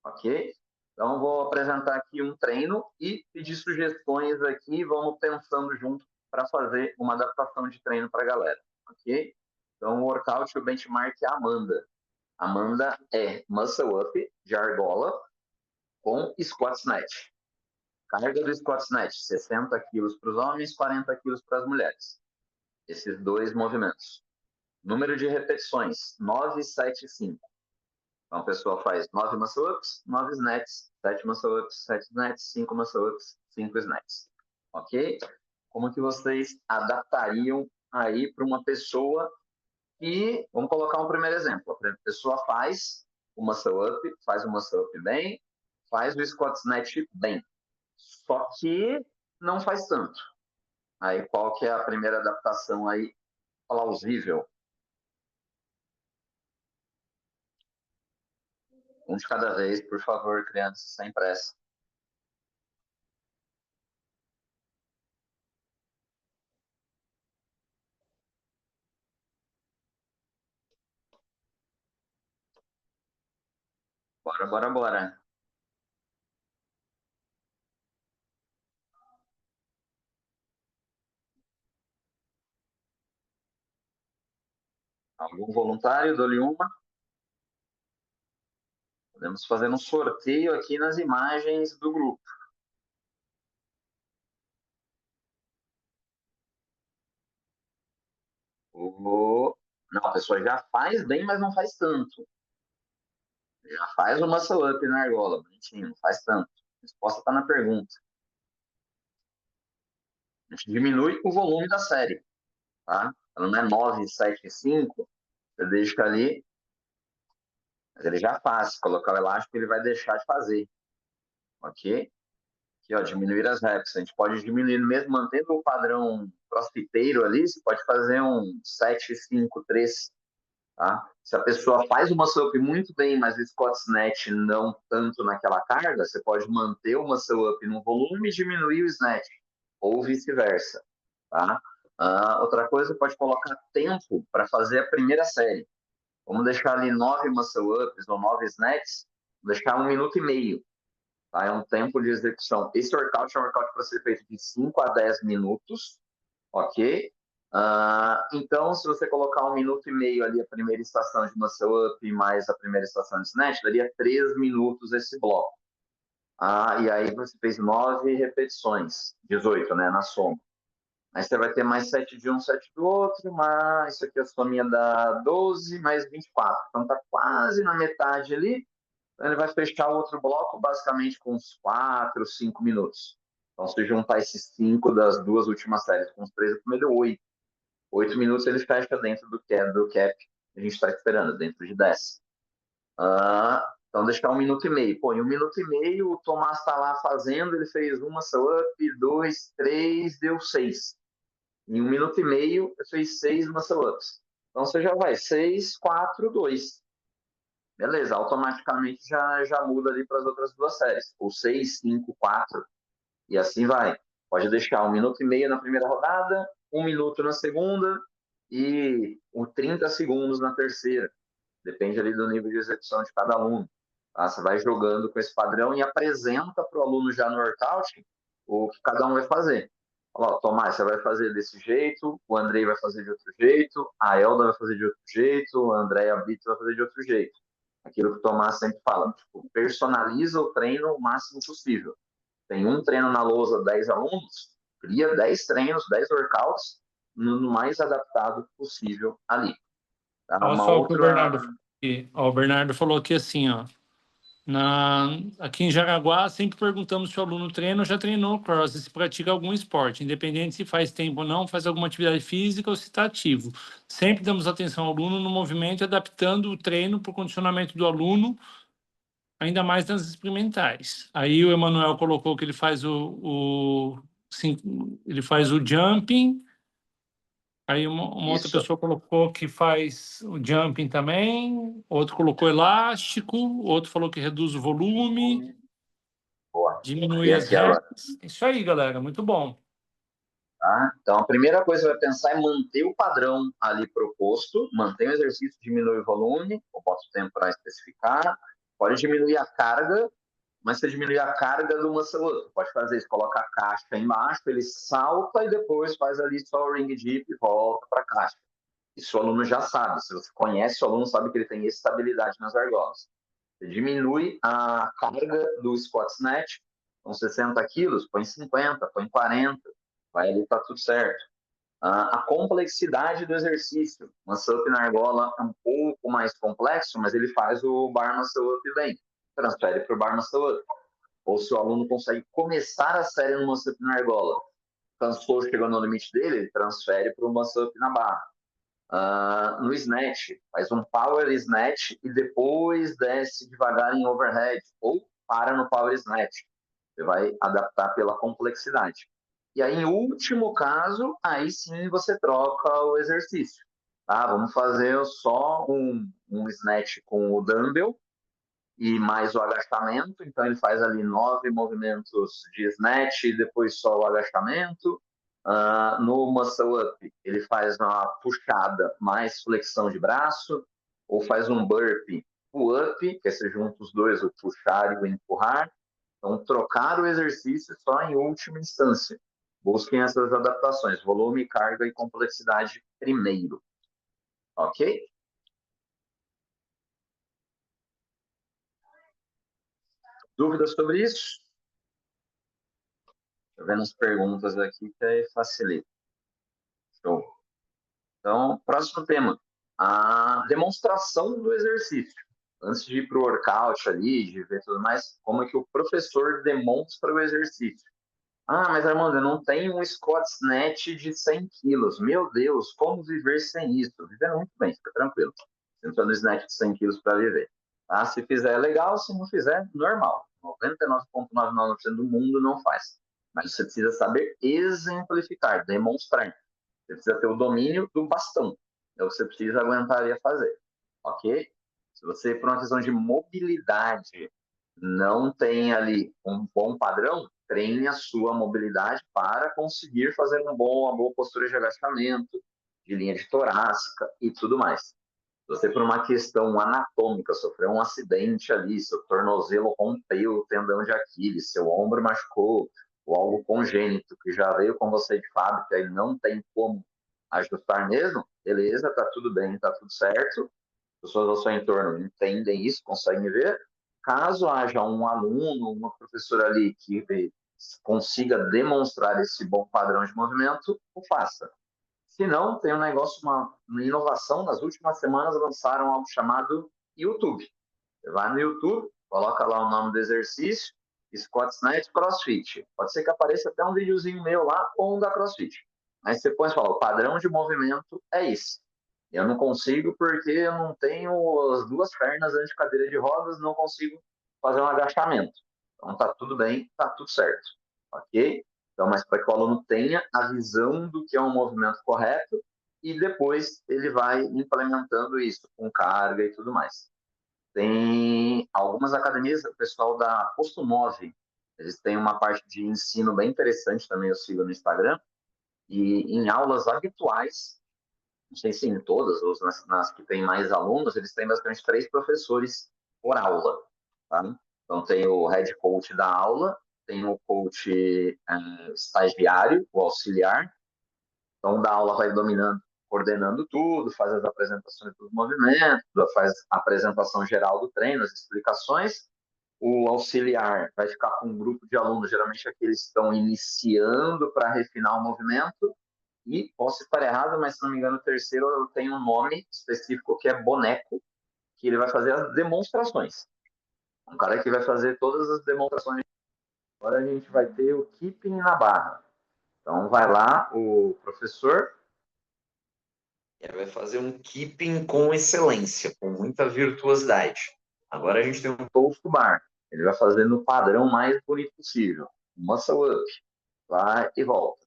Ok? Então, vou apresentar aqui um treino e pedir sugestões aqui, vamos pensando junto para fazer uma adaptação de treino para a galera. Ok? Então, o workout, o benchmark é a Amanda. Amanda é muscle up de argola com squat snatch. Carga do squat snatch, 60 quilos para os homens, 40 quilos para as mulheres. Esses dois movimentos. Número de repetições, 9, 7, 5. Então a pessoa faz 9 muscle ups, 9 snatches, 7 muscle ups, 7 snatches, 5 muscle ups, 5 snatches. Ok? Como que vocês adaptariam aí para uma pessoa e vamos colocar um primeiro exemplo. A pessoa faz o muscle up, faz o muscle up bem, faz o squat snatch bem. Só que não faz tanto. Aí qual que é a primeira adaptação aí plausível? Um de cada vez, por favor, crianças, sem pressa. Bora, bora, bora. Algum voluntário? Dou-lhe uma. Podemos fazer um sorteio aqui nas imagens do grupo. Não, a pessoa já faz bem, mas não faz tanto. Já faz o muscle up na argola, bonitinho, não faz tanto. A resposta está na pergunta. A gente diminui o volume da série, tá? Ela não é 9, 7, 5, você deixa ali, mas ele já faz. Se colocar o elástico, ele vai deixar de fazer, ok? Aqui, ó, diminuir as reps. A gente pode diminuir, mesmo mantendo o padrão crossfiteiro ali, você pode fazer um 7, 5, 3, tá? Se a pessoa faz o muscle up muito bem, mas o squat snatch não tanto naquela carga, você pode manter o muscle up no volume e diminuir o snatch, ou vice-versa, tá? Outra coisa, pode colocar tempo para fazer a primeira série. Vamos deixar ali 9 muscle ups ou 9 snatches, vou deixar 1 minuto e meio. Tá? É um tempo de execução. Esse workout é um workout para ser feito de 5 a 10 minutos, ok? Então, se você colocar 1 minuto e meio ali a primeira estação de muscle up mais a primeira estação de snatch, daria 3 minutos esse bloco. E aí você fez 9 repetições, 18, né, na soma. Aí você vai ter mais 7 de um, 7 do outro, mas isso aqui a sominha dá 12 mais 24. Então tá quase na metade ali. Então ele vai fechar o outro bloco basicamente com uns 4, 5 minutos. Então se juntar esses 5 das duas últimas séries com os 3, o primeiro deu 8. 8 minutos ele fecha dentro do cap que a gente está esperando, dentro de 10. Então deixar 1 minuto e meio. Pô, em 1 minuto e meio o Tomás está lá fazendo, ele fez uma muscle up, 2, 3, deu 6. Em 1 minuto e meio, eu fiz 6 muscle ups. Então, você já vai 6, 4, 2. Beleza, automaticamente já muda ali para as outras duas séries. Ou 6, 5, 4. E assim vai. Pode deixar 1 minuto e meio na primeira rodada, 1 minuto na segunda e 30 segundos na terceira. Depende ali do nível de execução de cada aluno. Tá? Você vai jogando com esse padrão e apresenta para o aluno já no workout o que cada um vai fazer. Ó, Tomás, você vai fazer desse jeito, o Andrei vai fazer de outro jeito, a Elda vai fazer de outro jeito, a Andréia Bito vai fazer de outro jeito. Aquilo que o Tomás sempre fala, tipo, personaliza o treino o máximo possível. Tem um treino na lousa, 10 alunos, cria 10 treinos, 10 workouts no mais adaptado possível ali. Tá? Olha Uma só o que o outra... Bernardo falou aqui. Ó, o Bernardo falou aqui assim, ó. Aqui em Jaraguá, sempre perguntamos se o aluno treina ou já treinou cross e se pratica algum esporte, independente se faz tempo ou não, faz alguma atividade física ou se está ativo. Sempre damos atenção ao aluno no movimento, adaptando o treino para o condicionamento do aluno, ainda mais nas experimentais. Aí o Emanuel colocou que ele faz ele faz o jumping. Aí uma outra Isso. pessoa colocou que faz o jumping também, outro colocou elástico, outro falou que reduz o volume, Boa. diminui E as aqui agora. reps. Isso aí, galera, muito bom. Tá? Então, a primeira coisa que você vai pensar é manter o padrão ali proposto, manter o exercício, diminui o volume, ou bota o tempo para especificar, pode diminuir a carga, mas você diminui a carga do muscle up. Pode fazer isso, coloca a caixa embaixo, ele salta e depois faz ali só o ring dip e volta para a caixa. Isso o aluno já sabe. Se você conhece o aluno, sabe que ele tem estabilidade nas argolas. Você diminui a carga do squat snatch, com 60 quilos, põe 50, põe 40, vai ali, tá tudo certo. A complexidade do exercício. Muscle up na argola é um pouco mais complexo, mas ele faz o bar muscle up bem. Transfere para o bar muscle up. Ou se o aluno consegue começar a série no muscle up na argola, cansou, chegou no limite dele, ele transfere para o muscle up na barra. No snatch, faz um power snatch e depois desce devagar em overhead, ou para no power snatch. Você vai adaptar pela complexidade. E aí, em último caso, aí sim você troca o exercício. Tá? Vamos fazer só um snatch com o dumbbell e mais o agachamento. Então, ele faz ali 9 movimentos de snatch e depois só o agachamento. No muscle up, ele faz uma puxada mais flexão de braço, ou faz um burpee pull-up, que é você junta os dois, o puxar e o empurrar. Então, trocar o exercício só em última instância. Busquem essas adaptações, volume, carga e complexidade primeiro. Ok? Dúvidas sobre isso? Estou vendo as perguntas aqui que aí facilita. Show. Então, próximo tema. A demonstração do exercício. antes de ir para o workout ali, de ver tudo mais, como é que o professor demonstra o exercício. Ah, mas Armando, eu não tenho um Scott Snatch de 100 quilos. Meu Deus, como viver sem isso? Vivendo muito bem, fica tranquilo. Você não precisa no Snatch de 100 quilos para viver. Ah, se fizer, é legal. Se não fizer, normal. 99,99% do mundo não faz. Mas você precisa saber exemplificar, demonstrar. Você precisa ter o domínio do bastão. É o que você precisa aguentar a fazer. Ok? Se você, por uma questão de mobilidade, não tem ali um bom padrão, treine a sua mobilidade para conseguir fazer uma boa postura de agachamento, de linha de torácica e tudo mais. Se você, por uma questão anatômica, sofreu um acidente ali, seu tornozelo rompeu o tendão de Aquiles, seu ombro machucou, ou algo congênito que já veio com você de fábrica e não tem como ajustar mesmo, beleza, tá tudo bem, tá tudo certo. As pessoas ao seu entorno entendem isso, conseguem ver. Caso haja um aluno, uma professora ali que consiga demonstrar esse bom padrão de movimento, o faça. Se não, tem um negócio, uma inovação. Nas últimas semanas lançaram algo chamado YouTube. Você vai no YouTube, coloca lá o nome do exercício, Scott Snatch CrossFit. Pode ser que apareça até um videozinho meu lá ou um da CrossFit. Aí você põe e fala, o padrão de movimento é esse. Eu não consigo porque eu não tenho as duas pernas antes de cadeira de rodas, não consigo fazer um agachamento. Então tá tudo bem, tá tudo certo. Ok? Então, mas para que o aluno tenha a visão do que é um movimento correto e depois ele vai implementando isso com carga e tudo mais. Tem algumas academias, o pessoal da Posto 9, eles têm uma parte de ensino bem interessante também, eu sigo no Instagram, e em aulas habituais, não sei se em todas, ou nas que tem mais alunos, eles têm basicamente 3 professores por aula, tá? Então tem o head coach da aula, tem o coach estagiário, o auxiliar, então da aula vai dominando, coordenando tudo, faz as apresentações dos movimentos, faz a apresentação geral do treino, as explicações. O auxiliar vai ficar com um grupo de alunos, geralmente aqueles que estão iniciando para refinar o movimento, e posso estar errado, mas se não me engano, o terceiro tem um nome específico que é boneco, que ele vai fazer as demonstrações. Um cara que vai fazer todas as demonstrações. Agora a gente vai ter o keeping na barra. Então vai lá o professor, ele vai fazer um keeping com excelência, com muita virtuosidade. Agora a gente tem um toast bar. Ele vai fazer no padrão mais bonito possível. Muscle up. Vai e volta.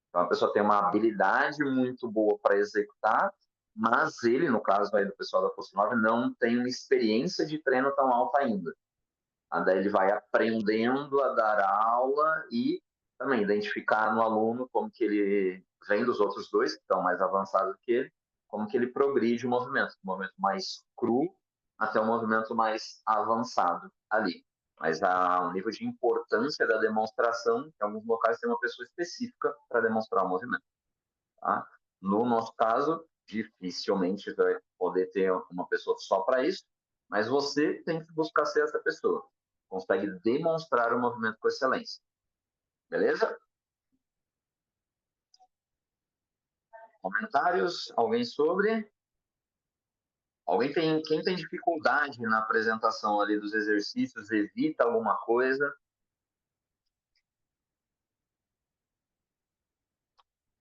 Então, a pessoa tem uma habilidade muito boa para executar, mas ele, no caso aí do pessoal da Post 9, não tem uma experiência de treino tão alta ainda. Daí ele vai aprendendo a dar aula e também identificar no aluno como que ele vem dos outros dois, que estão mais avançados que ele, como que ele progride o movimento mais cru até o movimento mais avançado ali. Mas o nível de importância da demonstração, em alguns locais tem uma pessoa específica para demonstrar o movimento. Tá? No nosso caso, dificilmente vai poder ter uma pessoa só para isso, mas você tem que buscar ser essa pessoa. Consegue demonstrar o movimento com excelência. Beleza? Comentários? Alguém sobre? Quem tem dificuldade na apresentação ali dos exercícios, evita alguma coisa?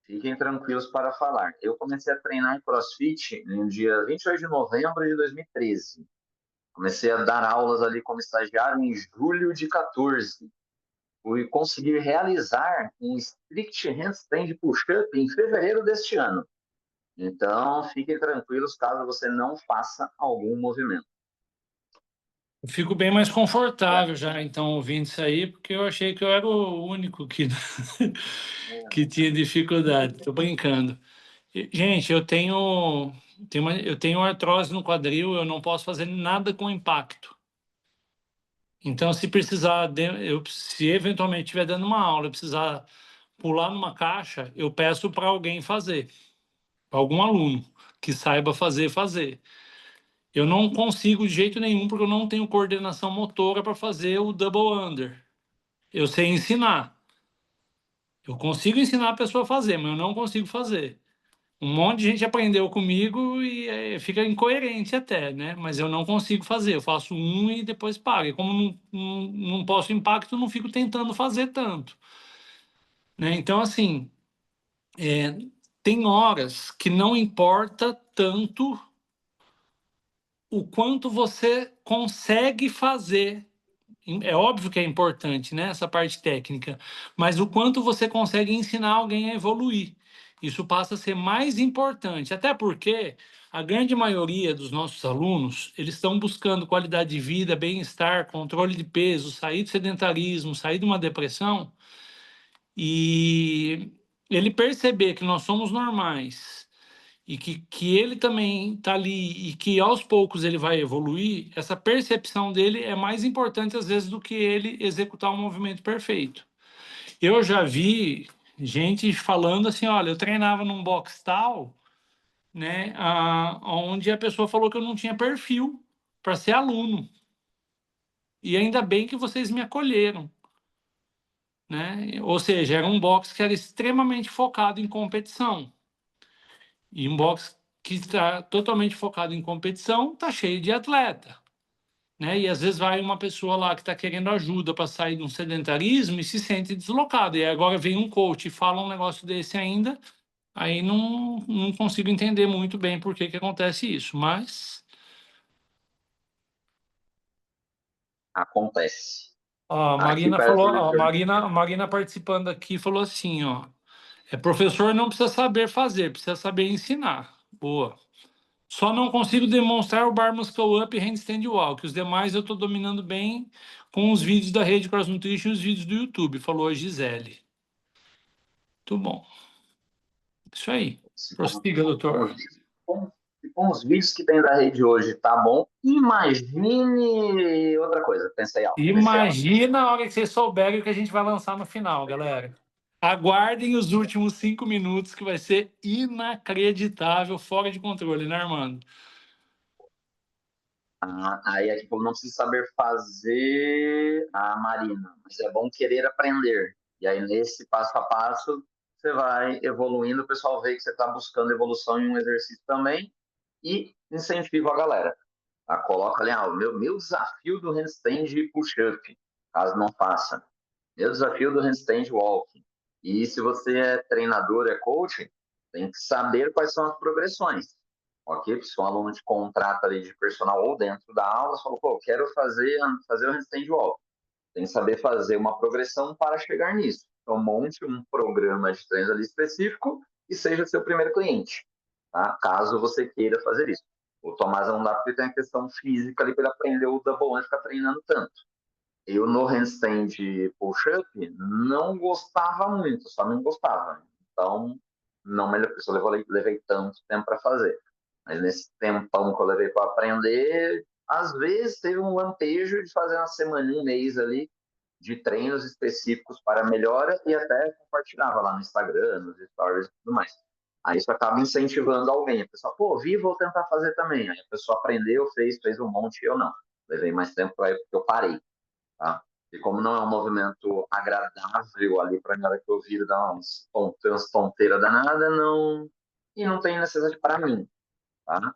Fiquem tranquilos para falar. Eu comecei a treinar CrossFit no dia 28 de novembro de 2013. Comecei a dar aulas ali como estagiário em julho de 14. Fui conseguir realizar um strict handstand push-up em fevereiro deste ano. Então, fiquem tranquilos caso você não faça algum movimento. Eu fico bem mais confortável já, então, ouvindo isso aí, porque eu achei que eu era o único que tinha dificuldade. Estou brincando. Gente, eu tenho artrose no quadril, eu não posso fazer nada com impacto. Então, se precisar, se eventualmente estiver dando uma aula, eu precisar pular numa caixa, eu peço para alguém fazer, para algum aluno que saiba fazer. Eu não consigo de jeito nenhum, porque eu não tenho coordenação motora para fazer o double under. Eu sei ensinar. Eu consigo ensinar a pessoa a fazer, mas eu não consigo fazer. Um monte de gente aprendeu comigo e fica incoerente até, né? Mas eu não consigo fazer. Eu faço um e depois paro. E como não posso impacto, não fico tentando fazer tanto, né? Então, assim, tem horas que não importa tanto o quanto você consegue fazer. É óbvio que é importante, né, essa parte técnica, mas o quanto você consegue ensinar alguém a evoluir. Isso passa a ser mais importante, até porque a grande maioria dos nossos alunos, eles estão buscando qualidade de vida, bem-estar, controle de peso, sair do sedentarismo, sair de uma depressão, e ele perceber que nós somos normais e que ele também está ali e que aos poucos ele vai evoluir, essa percepção dele é mais importante às vezes do que ele executar um movimento perfeito. Eu já vi gente falando assim, olha, eu treinava num box tal, né, onde a pessoa falou que eu não tinha perfil para ser aluno. E ainda bem que vocês me acolheram, né? Ou seja, era um box que era extremamente focado em competição. E um box que está totalmente focado em competição está cheio de atleta, né? E às vezes vai uma pessoa lá que está querendo ajuda para sair de um sedentarismo e se sente deslocado. E agora vem um coach e fala um negócio desse ainda, aí não consigo entender muito bem por que acontece isso, mas... Acontece. Ó, a Aqui Marina perto falou, de ó, a Marina participando aqui falou assim, ó, professor não precisa saber fazer, precisa saber ensinar. Boa. Só não consigo demonstrar o bar muscle up e handstand walk. Os demais eu estou dominando bem com os vídeos da Rede Cross Nutrition e os vídeos do YouTube, falou a Gisele. Muito bom. Isso aí. Se com, Prossiga, com doutor. os, com, se com os vídeos que tem da rede hoje tá bom, imagine outra coisa. Pensei alto, pensei alto. Imagina a hora que vocês souberem o que a gente vai lançar no final, galera. Aguardem os últimos 5 minutos, que vai ser inacreditável, fora de controle, né, Armando? Aí aqui não precisa saber fazer a Marina, mas é bom querer aprender. E aí, nesse passo a passo, você vai evoluindo, o pessoal vê que você está buscando evolução em um exercício também e incentiva a galera. Tá? Coloca ali, o meu desafio do handstand push-up, caso não faça. Meu desafio do handstand walking. E se você é treinador, é coach, tem que saber quais são as progressões. Ok? Se um aluno te contrata ali de personal ou dentro da aula, você fala, pô, quero fazer o handstand walking. Tem que saber fazer uma progressão para chegar nisso. Então, monte um programa de treinos ali específico e seja seu primeiro cliente, tá? Caso você queira fazer isso. O Tomás não dá porque tem a questão física ali para ele aprender o double antes de ficar treinando tanto. Eu no handstand push-up não gostava muito, só não gostava. Então, não me levei tanto tempo para fazer. Mas nesse tempão que eu levei para aprender, às vezes teve um lampejo de fazer uma semana, um mês ali, de treinos específicos para melhora e até compartilhava lá no Instagram, nos stories e tudo mais. Aí isso acaba incentivando alguém. A pessoa, pô, vi, vou tentar fazer também. Aí a pessoa aprendeu, fez um monte e eu não. Levei mais tempo para porque eu parei. Tá? E como não é um movimento agradável ali para a hora que eu viro, dar umas tonteiras danadas, não, e não tem necessidade para mim. Tá?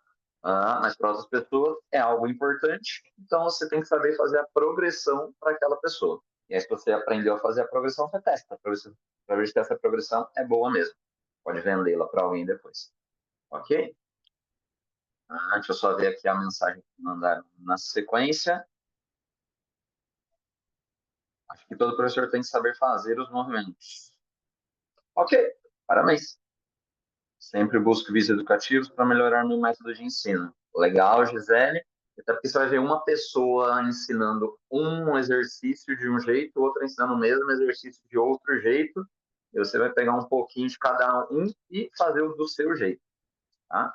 Mas para outras pessoas é algo importante, então você tem que saber fazer a progressão para aquela pessoa. E aí, se você aprendeu a fazer a progressão, você testa para ver se essa progressão é boa mesmo. Pode vendê-la para alguém depois. Ok? Deixa eu só ver aqui a mensagem que mandaram na sequência. Acho que todo professor tem que saber fazer os movimentos. Ok, parabéns. Sempre busco vídeos educativos para melhorar meu método de ensino. Legal, Gisele. Até porque você vai ver uma pessoa ensinando um exercício de um jeito, outra ensinando o mesmo exercício de outro jeito. E você vai pegar um pouquinho de cada um e fazer o do seu jeito. Tá?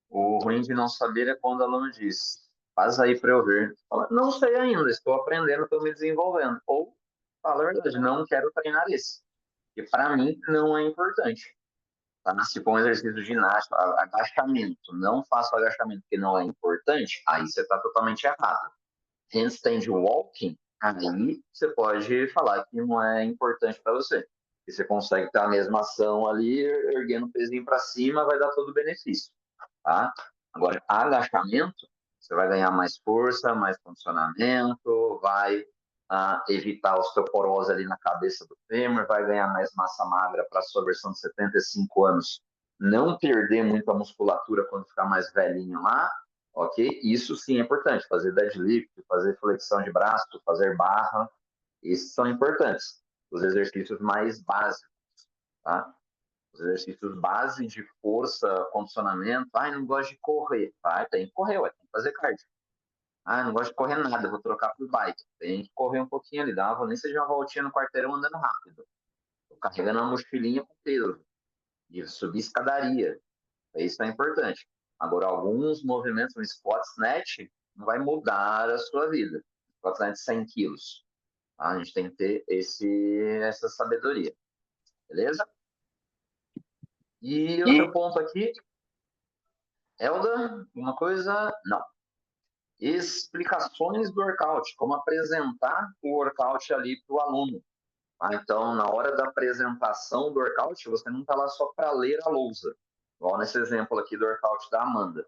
O ruim de não saber é quando o aluno diz: faz aí para eu ver. Fala, não sei ainda, estou aprendendo, estou me desenvolvendo. Ou, fala a verdade, não quero treinar esse. Que para mim não é importante. Tá? Se for um exercício ginástico, agachamento, não faça o agachamento porque não é importante, aí você está totalmente errado. Handstand walking, aí você pode falar que não é importante para você. E você consegue ter a mesma ação ali, erguendo o pezinho para cima, vai dar todo o benefício, tá? Agora, agachamento, você vai ganhar mais força, mais condicionamento, vai evitar osteoporose ali na cabeça do fêmur, vai ganhar mais massa magra para a sua versão de 75 anos, não perder muito a musculatura quando ficar mais velhinho lá, ok? Isso sim é importante, fazer deadlift, fazer flexão de braço, fazer barra, esses são importantes, os exercícios mais básicos, tá? Os exercícios base de força, condicionamento. Ai, não gosto de correr. Vai, tem que correr, ué, tem que fazer cardio. Ah, não gosto de correr nada, vou trocar por bike. Tem que correr um pouquinho ali, dá nem seja uma voltinha no quarteirão andando rápido. Tô carregando uma mochilinha com peso, de subir escadaria. Isso é importante. Agora, alguns movimentos no squat snatch não vai mudar a sua vida. Squat snatch 100 quilos. Tá? A gente tem que ter essa sabedoria. Beleza? E outro ponto aqui, Elda, uma coisa, não. Explicações do workout, como apresentar o workout ali para o aluno. Tá? Então, na hora da apresentação do workout, você não está lá só para ler a lousa. Igual nesse exemplo aqui do workout da Amanda.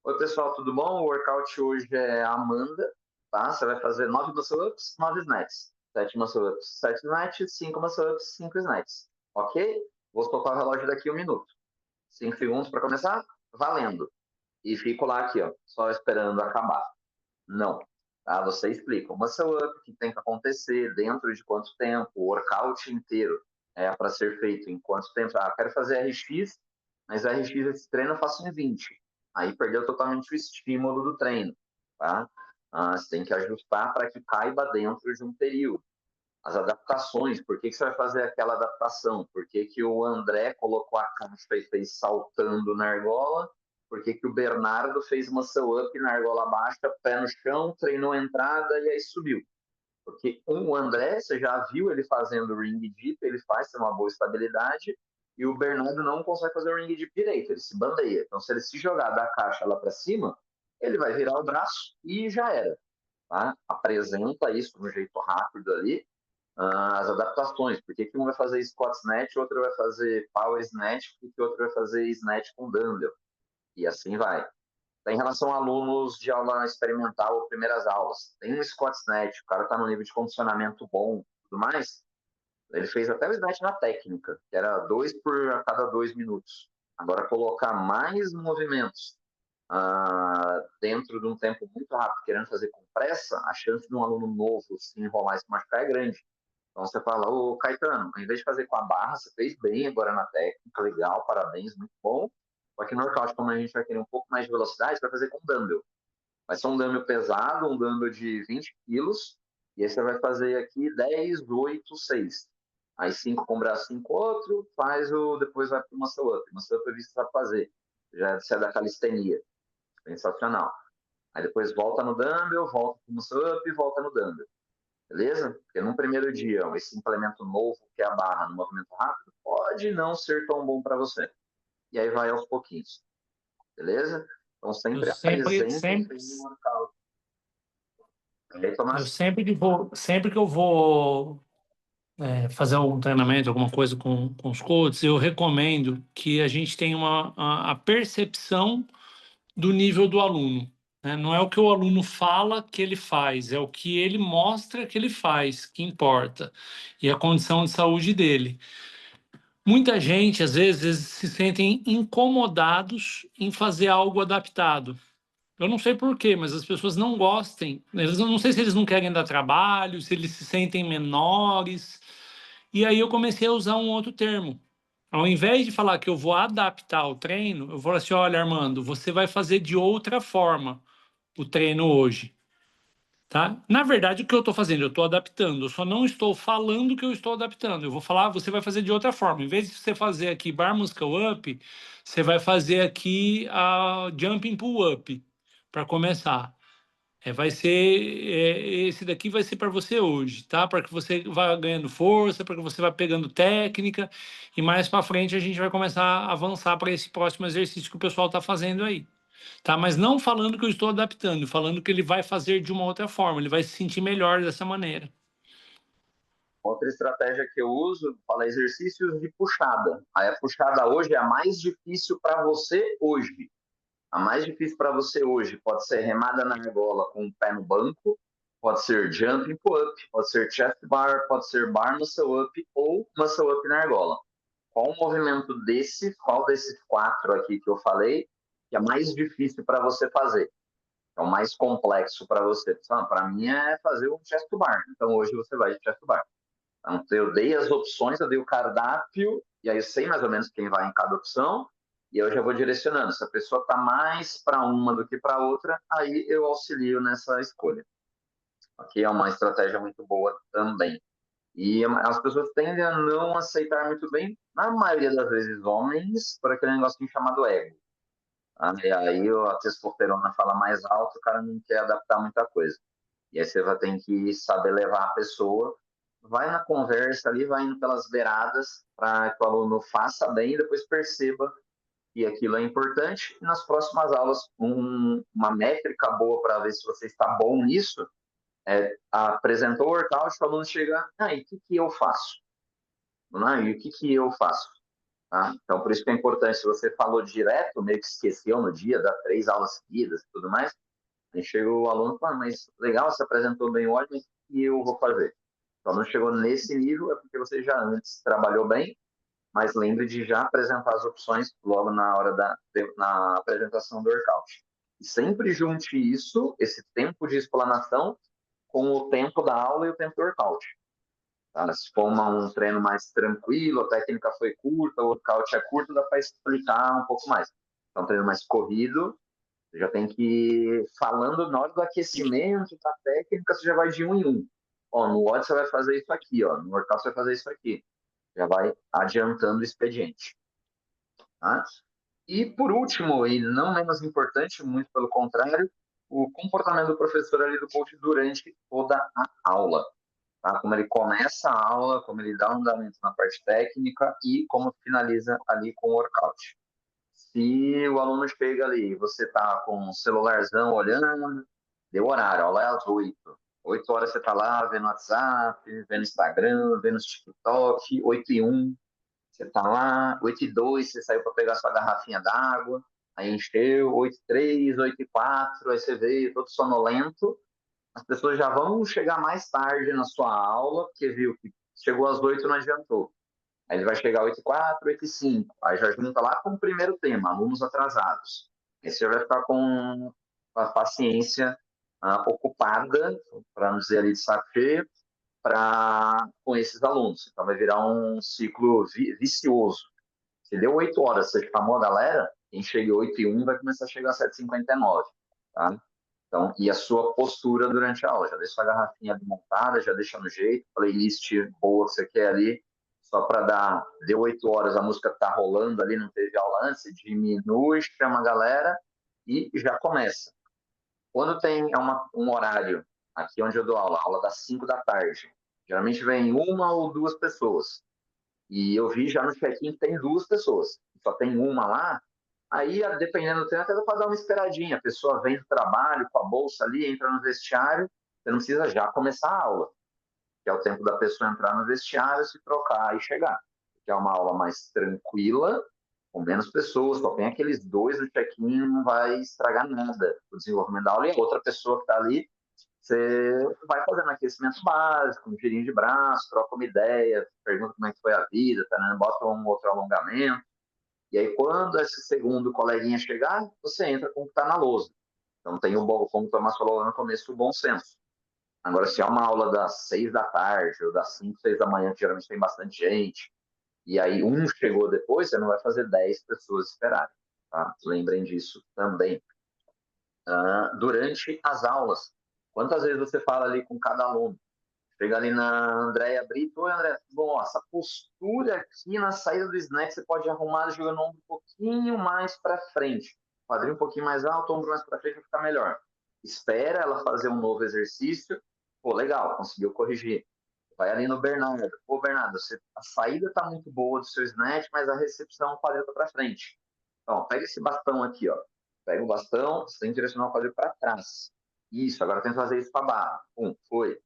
Oi, pessoal, tudo bom? O workout hoje é a Amanda, tá? Você vai fazer 9 muscle-ups, 9 snatches. 7 muscle-ups, 7 snatches, 5 muscle-ups, 5 snatches. Ok? Vou soltar o relógio daqui a 1 minuto. 5 segundos para começar? Valendo. E fico lá aqui, ó, só esperando acabar. Não. Tá? Você explica o muscle up, o que tem que acontecer, dentro de quanto tempo, o workout inteiro é para ser feito em quanto tempo. Ah, quero fazer RX, mas RX esse treino eu faço em 20. Aí perdeu totalmente o estímulo do treino. Tá? Você tem que ajustar para que caiba dentro de um período. As adaptações, por que você vai fazer aquela adaptação? Por que o André colocou a caixa e fez saltando na argola? Por que o Bernardo fez muscle up na argola baixa, pé no chão, treinou a entrada e aí subiu? Porque o André, você já viu ele fazendo ring dip, ele faz, tem uma boa estabilidade, e o Bernardo não consegue fazer o ring dip direito, ele se bandeia. Então, se ele se jogar da caixa lá para cima, ele vai virar o braço e já era. Tá? Apresenta isso de um jeito rápido ali, as adaptações. Por que um vai fazer squat snatch, outro vai fazer power snatch, por que outro vai fazer snatch com dumbbell? E assim vai. Em relação a alunos de aula experimental ou primeiras aulas, tem um squat snatch, o cara está no nível de condicionamento bom e tudo mais, ele fez até o snatch na técnica, que era 2 por a cada 2 minutos. Agora, colocar mais movimentos dentro de um tempo muito rápido, querendo fazer com pressa, a chance de um aluno novo se enrolar e se machucar é grande. Então você fala, ô Caetano, ao invés de fazer com a barra, você fez bem agora na técnica, legal, parabéns, muito bom. Só que no workout, como a gente vai querer um pouco mais de velocidade, você vai fazer com dumbbell. Vai ser um dumbbell pesado, um dumbbell de 20 quilos, e aí você vai fazer aqui 10, 8, 6. Aí 5 com o braço, 5 outro, depois vai para o muscle up. Muscle up é visto para fazer, já é da calistenia. Sensacional. Aí depois volta no dumbbell, volta para o muscle up e volta no dumbbell. Beleza? Porque num primeiro dia, esse implemento novo, que é a barra no movimento rápido, pode não ser tão bom para você. E aí vai aos pouquinhos. Beleza? Então sempre apresenta o workout. Aí, Tomás? Sempre que eu vou fazer algum treinamento, alguma coisa com os coaches, eu recomendo que a gente tenha a percepção do nível do aluno. Né? Não é o que o aluno fala que ele faz, é o que ele mostra que ele faz, que importa. E a condição de saúde dele. Muita gente, às vezes, se sentem incomodados em fazer algo adaptado. Eu não sei por quê, mas as pessoas não gostem. Eles não sei se eles não querem dar trabalho, se eles se sentem menores. E aí eu comecei a usar um outro termo. Ao invés de falar que eu vou adaptar o treino, eu vou falar assim, olha, Armando, você vai fazer de outra forma o treino hoje. Tá? Na verdade, o que eu estou fazendo? Eu estou adaptando. Eu só não estou falando que eu estou adaptando. Eu vou falar, você vai fazer de outra forma. Em vez de você fazer aqui bar muscle up, você vai fazer aqui a jumping pull up para começar. Esse daqui vai ser para você hoje, tá? Para que você vá ganhando força, para que você vá pegando técnica e mais para frente a gente vai começar a avançar para esse próximo exercício que o pessoal está fazendo aí. Tá? Mas não falando que eu estou adaptando, falando que ele vai fazer de uma outra forma, ele vai se sentir melhor dessa maneira. Outra estratégia que eu uso, fala exercícios de puxada. Aí a puxada hoje é a mais difícil para você hoje. A mais difícil para você hoje pode ser remada na argola com o pé no banco, pode ser jumping pull-up, pode ser chest bar, pode ser bar muscle up ou muscle up na argola. Qual movimento qual desses 4 aqui que eu falei, que é mais difícil para você fazer? É o mais complexo para você. Para mim é fazer o chest bar. Então hoje você vai de chest bar. Então eu dei as opções, eu dei o cardápio, e aí eu sei mais ou menos quem vai em cada opção, e eu já vou direcionando. Se a pessoa está mais para uma do que para outra, aí eu auxilio nessa escolha. Aqui é uma estratégia muito boa também. E as pessoas tendem a não aceitar muito bem, na maioria das vezes, homens, por aquele negocinho chamado ego. E aí a testosterona fala mais alto, o cara não quer adaptar muita coisa. E aí você vai ter que saber levar a pessoa, vai na conversa ali, vai indo pelas beiradas para que o aluno faça bem e depois perceba que aquilo é importante. E nas próximas aulas, uma métrica boa para ver se você está bom nisso apresentou o workout, o aluno chega, e o que eu faço? E o que eu faço? Tá? Então, por isso que é importante, se você falou direto, meio que esqueceu no dia, dá 3 aulas seguidas e tudo mais, aí chega o aluno e fala, mas legal, você apresentou bem hoje, mas o que eu vou fazer? O aluno chegou nesse nível, é porque você já antes trabalhou bem, mas lembre de já apresentar as opções logo na hora na apresentação do workout. E sempre junte isso, esse tempo de explanação, com o tempo da aula e o tempo do workout. Tá? Se for um treino mais tranquilo, a técnica foi curta, o workout é curto, dá para explicar um pouco mais. Então, um treino mais corrido, você já tem que ir falando na hora do aquecimento, da técnica, você já vai de um em um. No WOD você vai fazer isso aqui, no workout você vai fazer isso aqui. Já vai adiantando o expediente. Tá? E por último, e não menos importante, muito pelo contrário, o comportamento do professor ali do coach durante toda a aula. Tá? Como ele começa a aula, como ele dá um andamento na parte técnica e como finaliza ali com o workout. Se o aluno chega ali, você está com o celularzão olhando, deu horário, a aula é às 8. 8 horas você está lá vendo WhatsApp, vendo Instagram, vendo TikTok, 8 e 1 você está lá, 8 e 2 você saiu para pegar sua garrafinha d'água, aí encheu, 8 e 3, 8 e 4, aí você veio todo sonolento, as pessoas já vão chegar mais tarde na sua aula, porque viu que chegou às 8 não adiantou. Aí ele vai chegar 8 e 4, 8 e 5. Aí já junta lá com o primeiro tema, alunos atrasados. Aí você vai ficar com a paciência ocupada, para não dizer ali de saco cheio, com esses alunos. Então vai virar um ciclo vicioso. Se deu 8 horas, você chamou a galera, quem chega 8 e 1 vai começar a chegar às 7h59. Tá? Então, e a sua postura durante a aula. Já deixa a garrafinha montada, já deixa no jeito, playlist boa que você quer ali, só para dar. Deu 8 horas, a música tá rolando ali, não teve aula antes, diminui, chama a galera e já começa. Quando tem um horário, aqui onde eu dou aula, aula das 5 da tarde, geralmente vem uma ou duas pessoas. E eu vi já no check-in que tem 2 pessoas, só tem uma lá. Aí, dependendo do tempo, até dá para dar uma esperadinha. A pessoa vem do trabalho com a bolsa ali, entra no vestiário, você não precisa já começar a aula, que é o tempo da pessoa entrar no vestiário, se trocar e chegar. Que é uma aula mais tranquila, com menos pessoas, só tem aqueles 2 no check-in, não vai estragar nada o desenvolvimento da aula. E a outra pessoa que está ali, você vai fazendo aquecimento básico, um girinho de braço, troca uma ideia, pergunta como é que foi a vida, tá, né? Bota um outro alongamento. E aí, quando esse segundo coleguinha chegar, você entra com o que está na lousa. Então, tem como o Tomás falou lá no começo, o bom senso. Agora, se é uma aula das 6 da tarde, ou das 5, 6 da manhã, que geralmente tem bastante gente, e aí um chegou depois, você não vai fazer 10 pessoas esperarem. Tá? Lembrem disso também. Durante as aulas, quantas vezes você fala ali com cada aluno? Chega ali na Andréia Brito, oi André, bom, essa postura aqui na saída do snack você pode arrumar jogando o ombro um pouquinho mais para frente, quadril um pouquinho mais alto, ombro mais para frente vai ficar melhor. Espera ela fazer um novo exercício, pô, legal, conseguiu corrigir. Vai ali no Bernardo, pô, Bernardo, a saída está muito boa do seu snatch, mas a recepção o quadril tá para frente. Então, pega esse bastão aqui, ó. Pega o bastão, você tem que direcionar o quadril para trás. Isso, agora tem que fazer isso para barra. Foi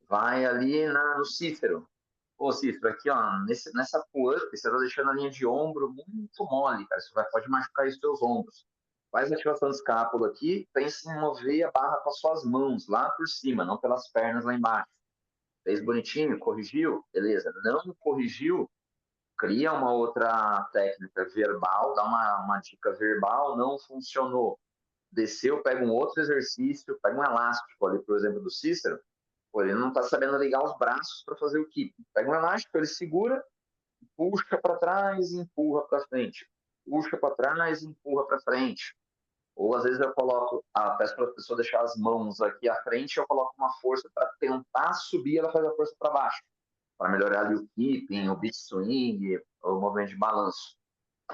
vai ali no Cícero. Ô, Cícero, aqui, ó, nessa pull-up, você tá deixando a linha de ombro muito mole, cara. Pode machucar os seus ombros. Faz a ativação de escápula aqui, pense em mover a barra com as suas mãos, lá por cima, não pelas pernas lá embaixo. Fez bonitinho, corrigiu, beleza. Não corrigiu, cria uma outra técnica verbal, dá uma dica verbal, não funcionou. Desceu, pega um outro exercício, pega um elástico ali, por exemplo, do Cícero. Pô, ele não está sabendo ligar os braços para fazer o keep. Pega um elástico, ele segura, puxa para trás e empurra para frente. Puxa para trás e empurra para frente. Ou às vezes eu coloco, peço para a pessoa deixar as mãos aqui à frente, eu coloco uma força para tentar subir, ela faz a força para baixo, para melhorar ali o keeping, o beat swing, o movimento de balanço.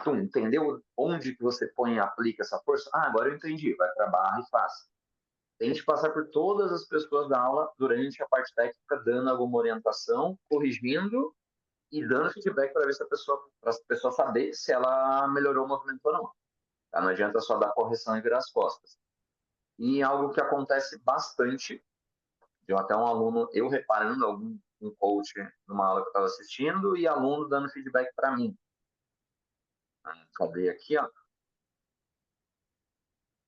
Tu entendeu onde que você põe e aplica essa força? Ah, agora eu entendi. Vai para a barra e faz. Tente passar por todas as pessoas da aula durante a parte técnica, dando alguma orientação, corrigindo e dando feedback para ver se para a pessoa saber se ela melhorou o movimento ou não. Tá? Não adianta só dar correção e virar as costas. E algo que acontece bastante, eu até um aluno, eu reparando um coach numa aula que eu estava assistindo e aluno dando feedback para mim. Cadê aqui, ó?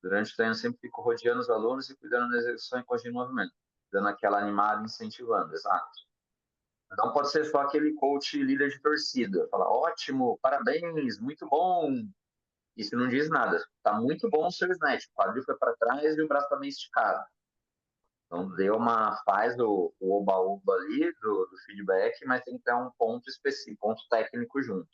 Durante o treino, sempre fico rodeando os alunos e cuidando da execução e corrigindo o movimento, dando aquela animada, incentivando, exato. Não pode ser só aquele coach líder de torcida, falar, ótimo, parabéns, muito bom. Isso não diz nada. Tá muito bom o seu snatch, o quadril foi para trás e o braço está bem esticado. Então, faz o oba-oba ali do feedback, mas tem que ter um ponto específico, ponto técnico junto.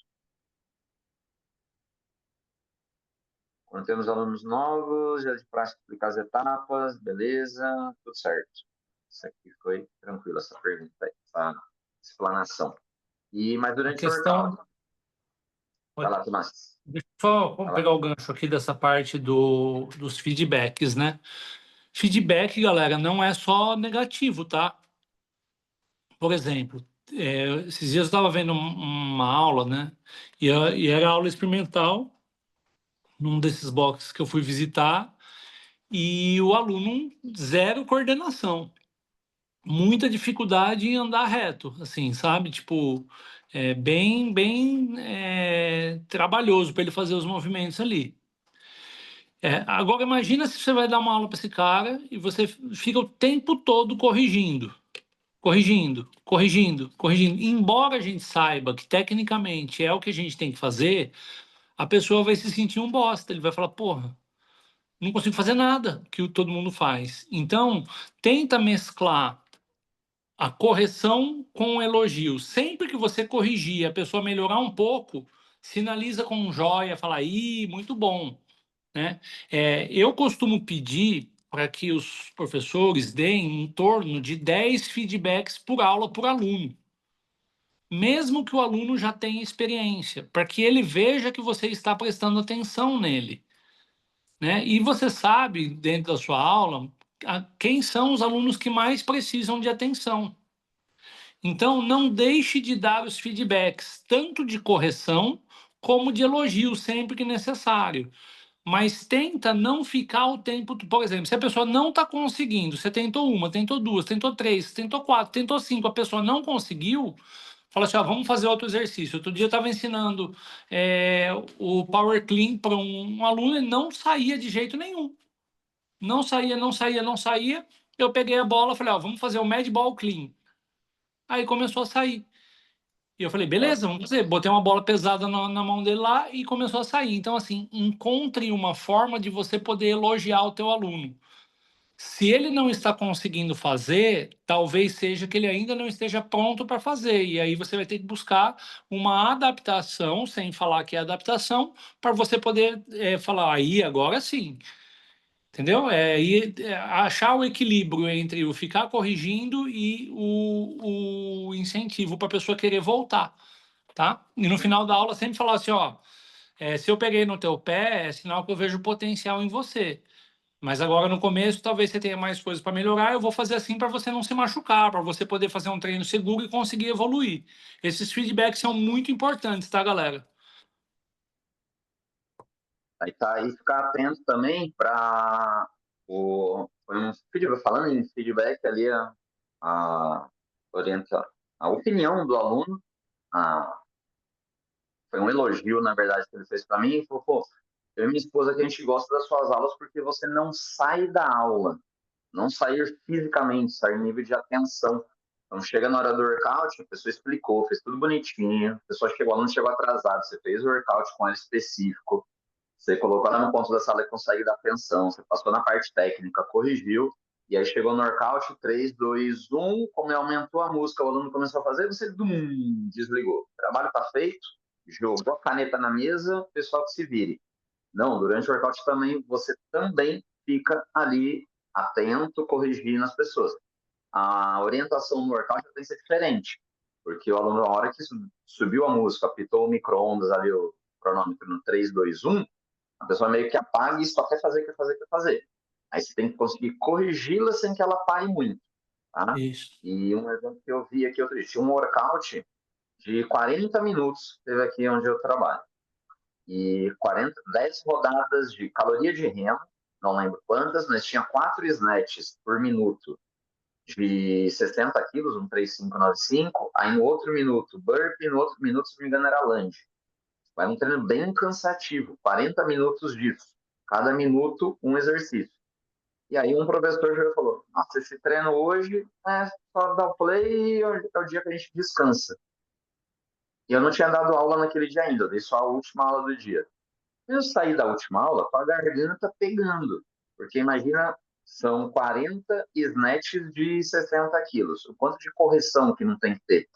Quando temos alunos novos, já de prática explicar as etapas, beleza, tudo certo. Isso aqui foi tranquilo, essa pergunta, essa explanação. Mas A durante o questão. workout, vai lá, Tomás. Deixa eu só Vai vamos lá. pegar o gancho aqui dessa parte dos feedbacks, né? Feedback, galera, não é só negativo, tá? Por exemplo, esses dias eu estava vendo uma aula, né? E era aula experimental, num desses boxes que eu fui visitar, e o aluno zero coordenação, muita dificuldade em andar reto, assim, sabe? Tipo, bem trabalhoso para ele fazer os movimentos ali. Agora imagina se você vai dar uma aula para esse cara e você fica o tempo todo corrigindo, corrigindo, corrigindo, corrigindo. Embora a gente saiba que tecnicamente é o que a gente tem que fazer, a pessoa vai se sentir um bosta. Ele vai falar, porra, não consigo fazer nada que todo mundo faz. Então, tenta mesclar a correção com o elogio. Sempre que você corrigir, a pessoa melhorar um pouco, sinaliza com um joia, fala, ih, muito bom, né? Eu costumo pedir para que os professores deem em torno de 10 feedbacks por aula por aluno, mesmo que o aluno já tenha experiência, para que ele veja que você está prestando atenção nele, né? E você sabe, dentro da sua aula, quem são os alunos que mais precisam de atenção. Então, não deixe de dar os feedbacks, tanto de correção como de elogio, sempre que necessário. Mas tenta não ficar o tempo. Por exemplo, se a pessoa não está conseguindo, você tentou uma, tentou duas, tentou três, tentou quatro, tentou cinco, a pessoa não conseguiu, fala assim: ó, vamos fazer outro exercício. Outro dia eu estava ensinando o Power Clean para um aluno e não saía de jeito nenhum. Não saía, não saía, não saía. Eu peguei a bola e falei: ó, vamos fazer o Mad Ball Clean. Aí começou a sair. E eu falei, beleza, vamos fazer. Botei uma bola pesada na mão dele lá e começou a sair. Então, assim, encontre uma forma de você poder elogiar o teu aluno. Se ele não está conseguindo fazer, talvez seja que ele ainda não esteja pronto para fazer. E aí você vai ter que buscar uma adaptação, sem falar que é adaptação, para você poder falar, aí agora sim. Entendeu? Achar o equilíbrio entre o ficar corrigindo e o incentivo para a pessoa querer voltar, tá? E no final da aula sempre falar assim, ó, se eu peguei no teu pé, é sinal que eu vejo potencial em você. Mas agora no começo talvez você tenha mais coisas para melhorar, eu vou fazer assim para você não se machucar, para você poder fazer um treino seguro e conseguir evoluir. Esses feedbacks são muito importantes, tá, galera? Aí tá aí ficar atento também para falando em feedback ali, a orientação. a opinião do aluno, a, foi um elogio, na verdade, que ele fez para mim, e falou, pô, eu e minha esposa que a gente gosta das suas aulas porque você não sai da aula, não sair fisicamente, sair em nível de atenção. Então, chega na hora do workout, a pessoa explicou, fez tudo bonitinho, a pessoa chegou, o aluno chegou atrasado, você fez o workout com ela específico, você colocou ela no ponto da sala e consegue dar atenção, você passou na parte técnica, corrigiu, e aí chegou no workout, 3, 2, 1, como aumentou a música, o aluno começou a fazer, você desligou. O trabalho está feito, jogou a caneta na mesa, o pessoal que se vire. Não, durante o workout também, você também fica ali atento, corrigindo as pessoas. A orientação no workout tem que ser diferente, porque o aluno, na hora que subiu a música, apitou o micro-ondas ali, o cronômetro no 3, 2, 1, a pessoa meio que apaga e só quer fazer, quer fazer, quer fazer. Aí você tem que conseguir corrigi-la sem que ela pare muito, tá? Isso. E um exemplo que eu vi aqui outro dia, tinha um workout de 40 minutos, teve aqui onde eu trabalho. E 10 rodadas de caloria de remo, não lembro quantas, mas tinha 4 snatches por minuto de 60 quilos, um 3,595. Aí no outro minuto, burpee, no outro minuto, se não me engano, era lunge. Vai um treino bem cansativo, 40 minutos disso. Cada minuto, um exercício. E aí um professor já falou, nossa, esse treino hoje é só dar o play e é o dia que a gente descansa. E eu não tinha dado aula naquele dia ainda, eu dei só a última aula do dia. Eu saí da última aula com a garganta pegando, porque imagina, são 40 snatches de 60 quilos. O quanto de correção que não tem que ter.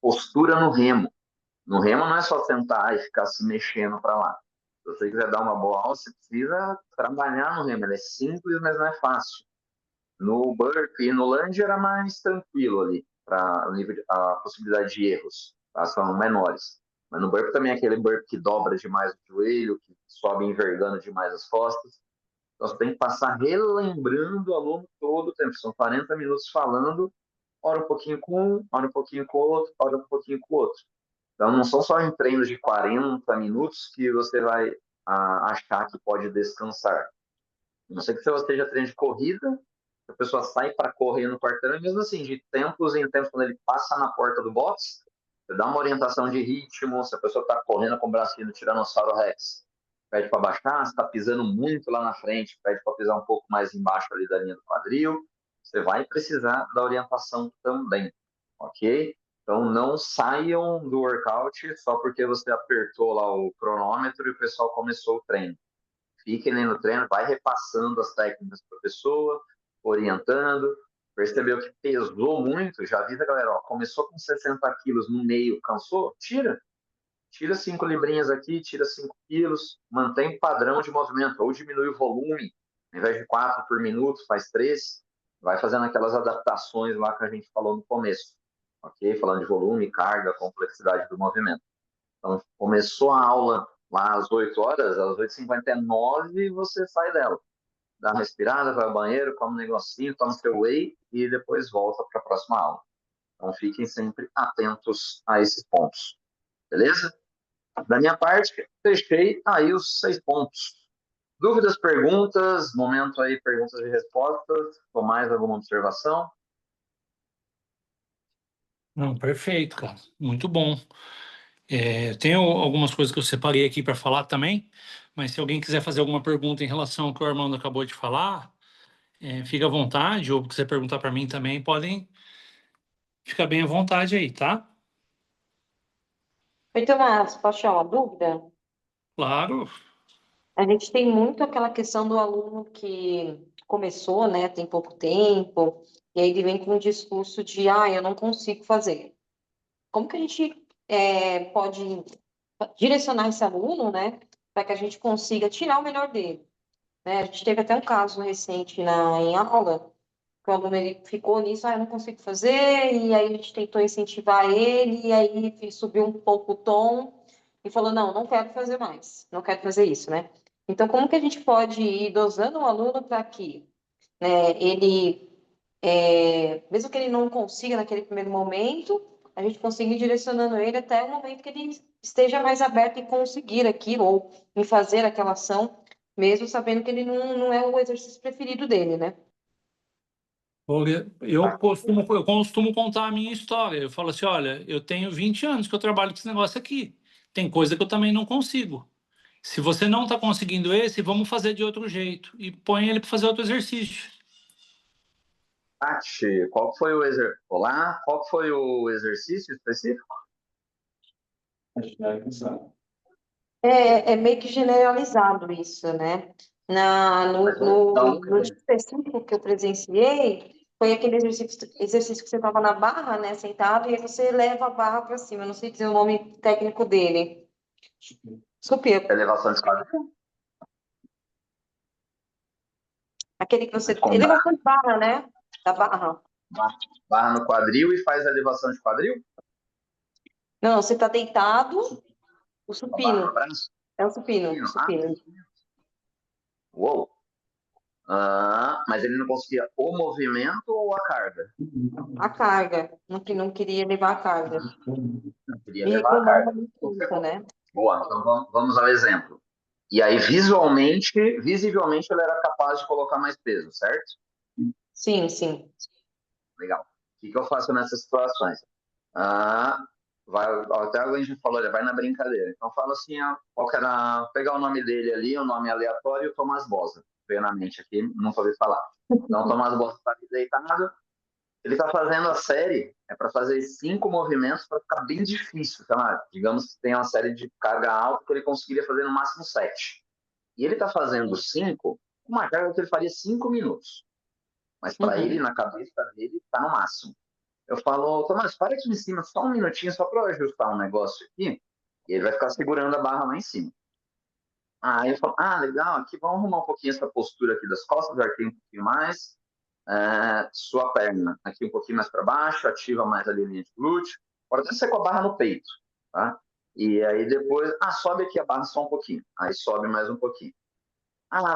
Postura no remo. No remo não é só sentar e ficar se mexendo para lá. Se você quiser dar uma boa aula, você precisa trabalhar no remo. Ele é simples, mas não é fácil. No burpee e no lunge era mais tranquilo ali, para a possibilidade de erros, tá? São menores. Mas no burpee também é aquele burpee que dobra demais o joelho, que sobe envergando demais as costas. Então você tem que passar relembrando o aluno todo o tempo. São 40 minutos falando, ora um pouquinho com um, ora um pouquinho com o outro, ora um pouquinho com o outro. Então não são só em treinos de 40 minutos que você vai achar que pode descansar. Não sei que se você já treina de corrida, a pessoa sai para correr no quarteirão, e mesmo assim, de tempos em tempos, quando ele passa na porta do box, você dá uma orientação de ritmo, se a pessoa está correndo com o braço no Tiranossauro Rex, pede para baixar, se está pisando muito lá na frente, pede para pisar um pouco mais embaixo ali da linha do quadril, você vai precisar da orientação também, ok? Então não saiam do workout só porque você apertou lá o cronômetro e o pessoal começou o treino. Fiquem ali no treino, vai repassando as técnicas para a pessoa, orientando. Percebeu que pesou muito, já avisa a galera, ó, começou com 60 quilos no meio, cansou? Tira. Tira 5 librinhas aqui, tira 5 quilos, mantém o padrão de movimento, ou diminui o volume, ao invés de 4 por minuto, faz 3, vai fazendo aquelas adaptações lá que a gente falou no começo, ok? Falando de volume, carga, complexidade do movimento. Então, começou a aula lá às 8 horas, às 8h59 você sai dela. Dá uma respirada, vai ao banheiro, come um negocinho, toma seu whey e depois volta para a próxima aula. Então, fiquem sempre atentos a esses pontos. Beleza? Da minha parte, fechei aí os 6 pontos. Dúvidas, perguntas, momento aí, perguntas e respostas, ou mais alguma observação? Não, perfeito, cara. Muito bom. Tenho algumas coisas que eu separei aqui para falar também, mas se alguém quiser fazer alguma pergunta em relação ao que o Armando acabou de falar, fica à vontade, ou quiser perguntar para mim também, podem ficar bem à vontade aí, tá? Oi, Tomás, posso tirar uma dúvida? Claro. A gente tem muito aquela questão do aluno que começou, né, tem pouco tempo, e aí ele vem com um discurso de, eu não consigo fazer. Como que a gente pode direcionar esse aluno, né, para que a gente consiga tirar o melhor dele, né? A gente teve até um caso recente em aula, que o aluno ele ficou nisso, eu não consigo fazer, e aí a gente tentou incentivar ele, e aí ele subiu um pouco o tom e falou, não, não quero fazer mais, não quero fazer isso, né? Então, como que a gente pode ir dosando o aluno para que, né, ele, mesmo que ele não consiga naquele primeiro momento, a gente consiga ir direcionando ele até o momento que ele esteja mais aberto em conseguir aquilo, ou em fazer aquela ação, mesmo sabendo que ele não é o exercício preferido dele, né? Eu costumo contar a minha história. Eu falo assim, olha, eu tenho 20 anos que eu trabalho com esse negócio aqui. Tem coisa que eu também não consigo. Se você não está conseguindo esse, vamos fazer de outro jeito. E põe ele para fazer outro exercício. Tati, qual que foi o Olá, qual que foi o exercício específico? É meio que generalizado isso, né? Mas da onde No vem? dia específico que eu presenciei, foi aquele exercício que você estava na barra, né, sentado, e aí você leva a barra para cima. Eu não sei dizer o nome técnico dele. Supino. Elevação de quadril? Aquele que você. Mas com Elevação de barra, né? Da barra. barra no quadril e faz a elevação de quadril? Não, você está deitado, o Com a barra no supino. braço? É o supino, Supino. supino. Uou. Mas ele não conseguia o movimento ou a carga? A carga. Não queria levar a carga. Não queria Me levar a reclamava carga. muito isso, né? Boa, então vamos ao exemplo. E aí, visivelmente, ele era capaz de colocar mais peso, certo? Sim, sim. Legal. O que eu faço nessas situações? Ah, até a gente falou, ele vai na brincadeira. Então, fala assim, qual que era, pegar o nome dele ali, o nome aleatório, Tomás Bosa. Veio na mente aqui, nunca ouvi falar. Então, Tomás Bosa está ali deitado, ele está fazendo a série, é para fazer 5 movimentos para ficar bem difícil, tá? Digamos que tem uma série de carga alta que ele conseguiria fazer no máximo 7. E ele está fazendo 5, uma carga que ele faria 5 minutos. Mas para ele, na cabeça dele, está no máximo. Eu falo, Tomás, para aqui em cima só um minutinho, só para eu ajustar um negócio aqui. E ele vai ficar segurando a barra lá em cima. Aí eu falo, legal, aqui vamos arrumar um pouquinho essa postura aqui das costas, arquei um pouquinho mais. Sua perna aqui um pouquinho mais para baixo, ativa mais a linha de glúteo. Pode até ser com a barra no peito, tá? E aí depois, sobe aqui a barra só um pouquinho. Aí sobe mais um pouquinho.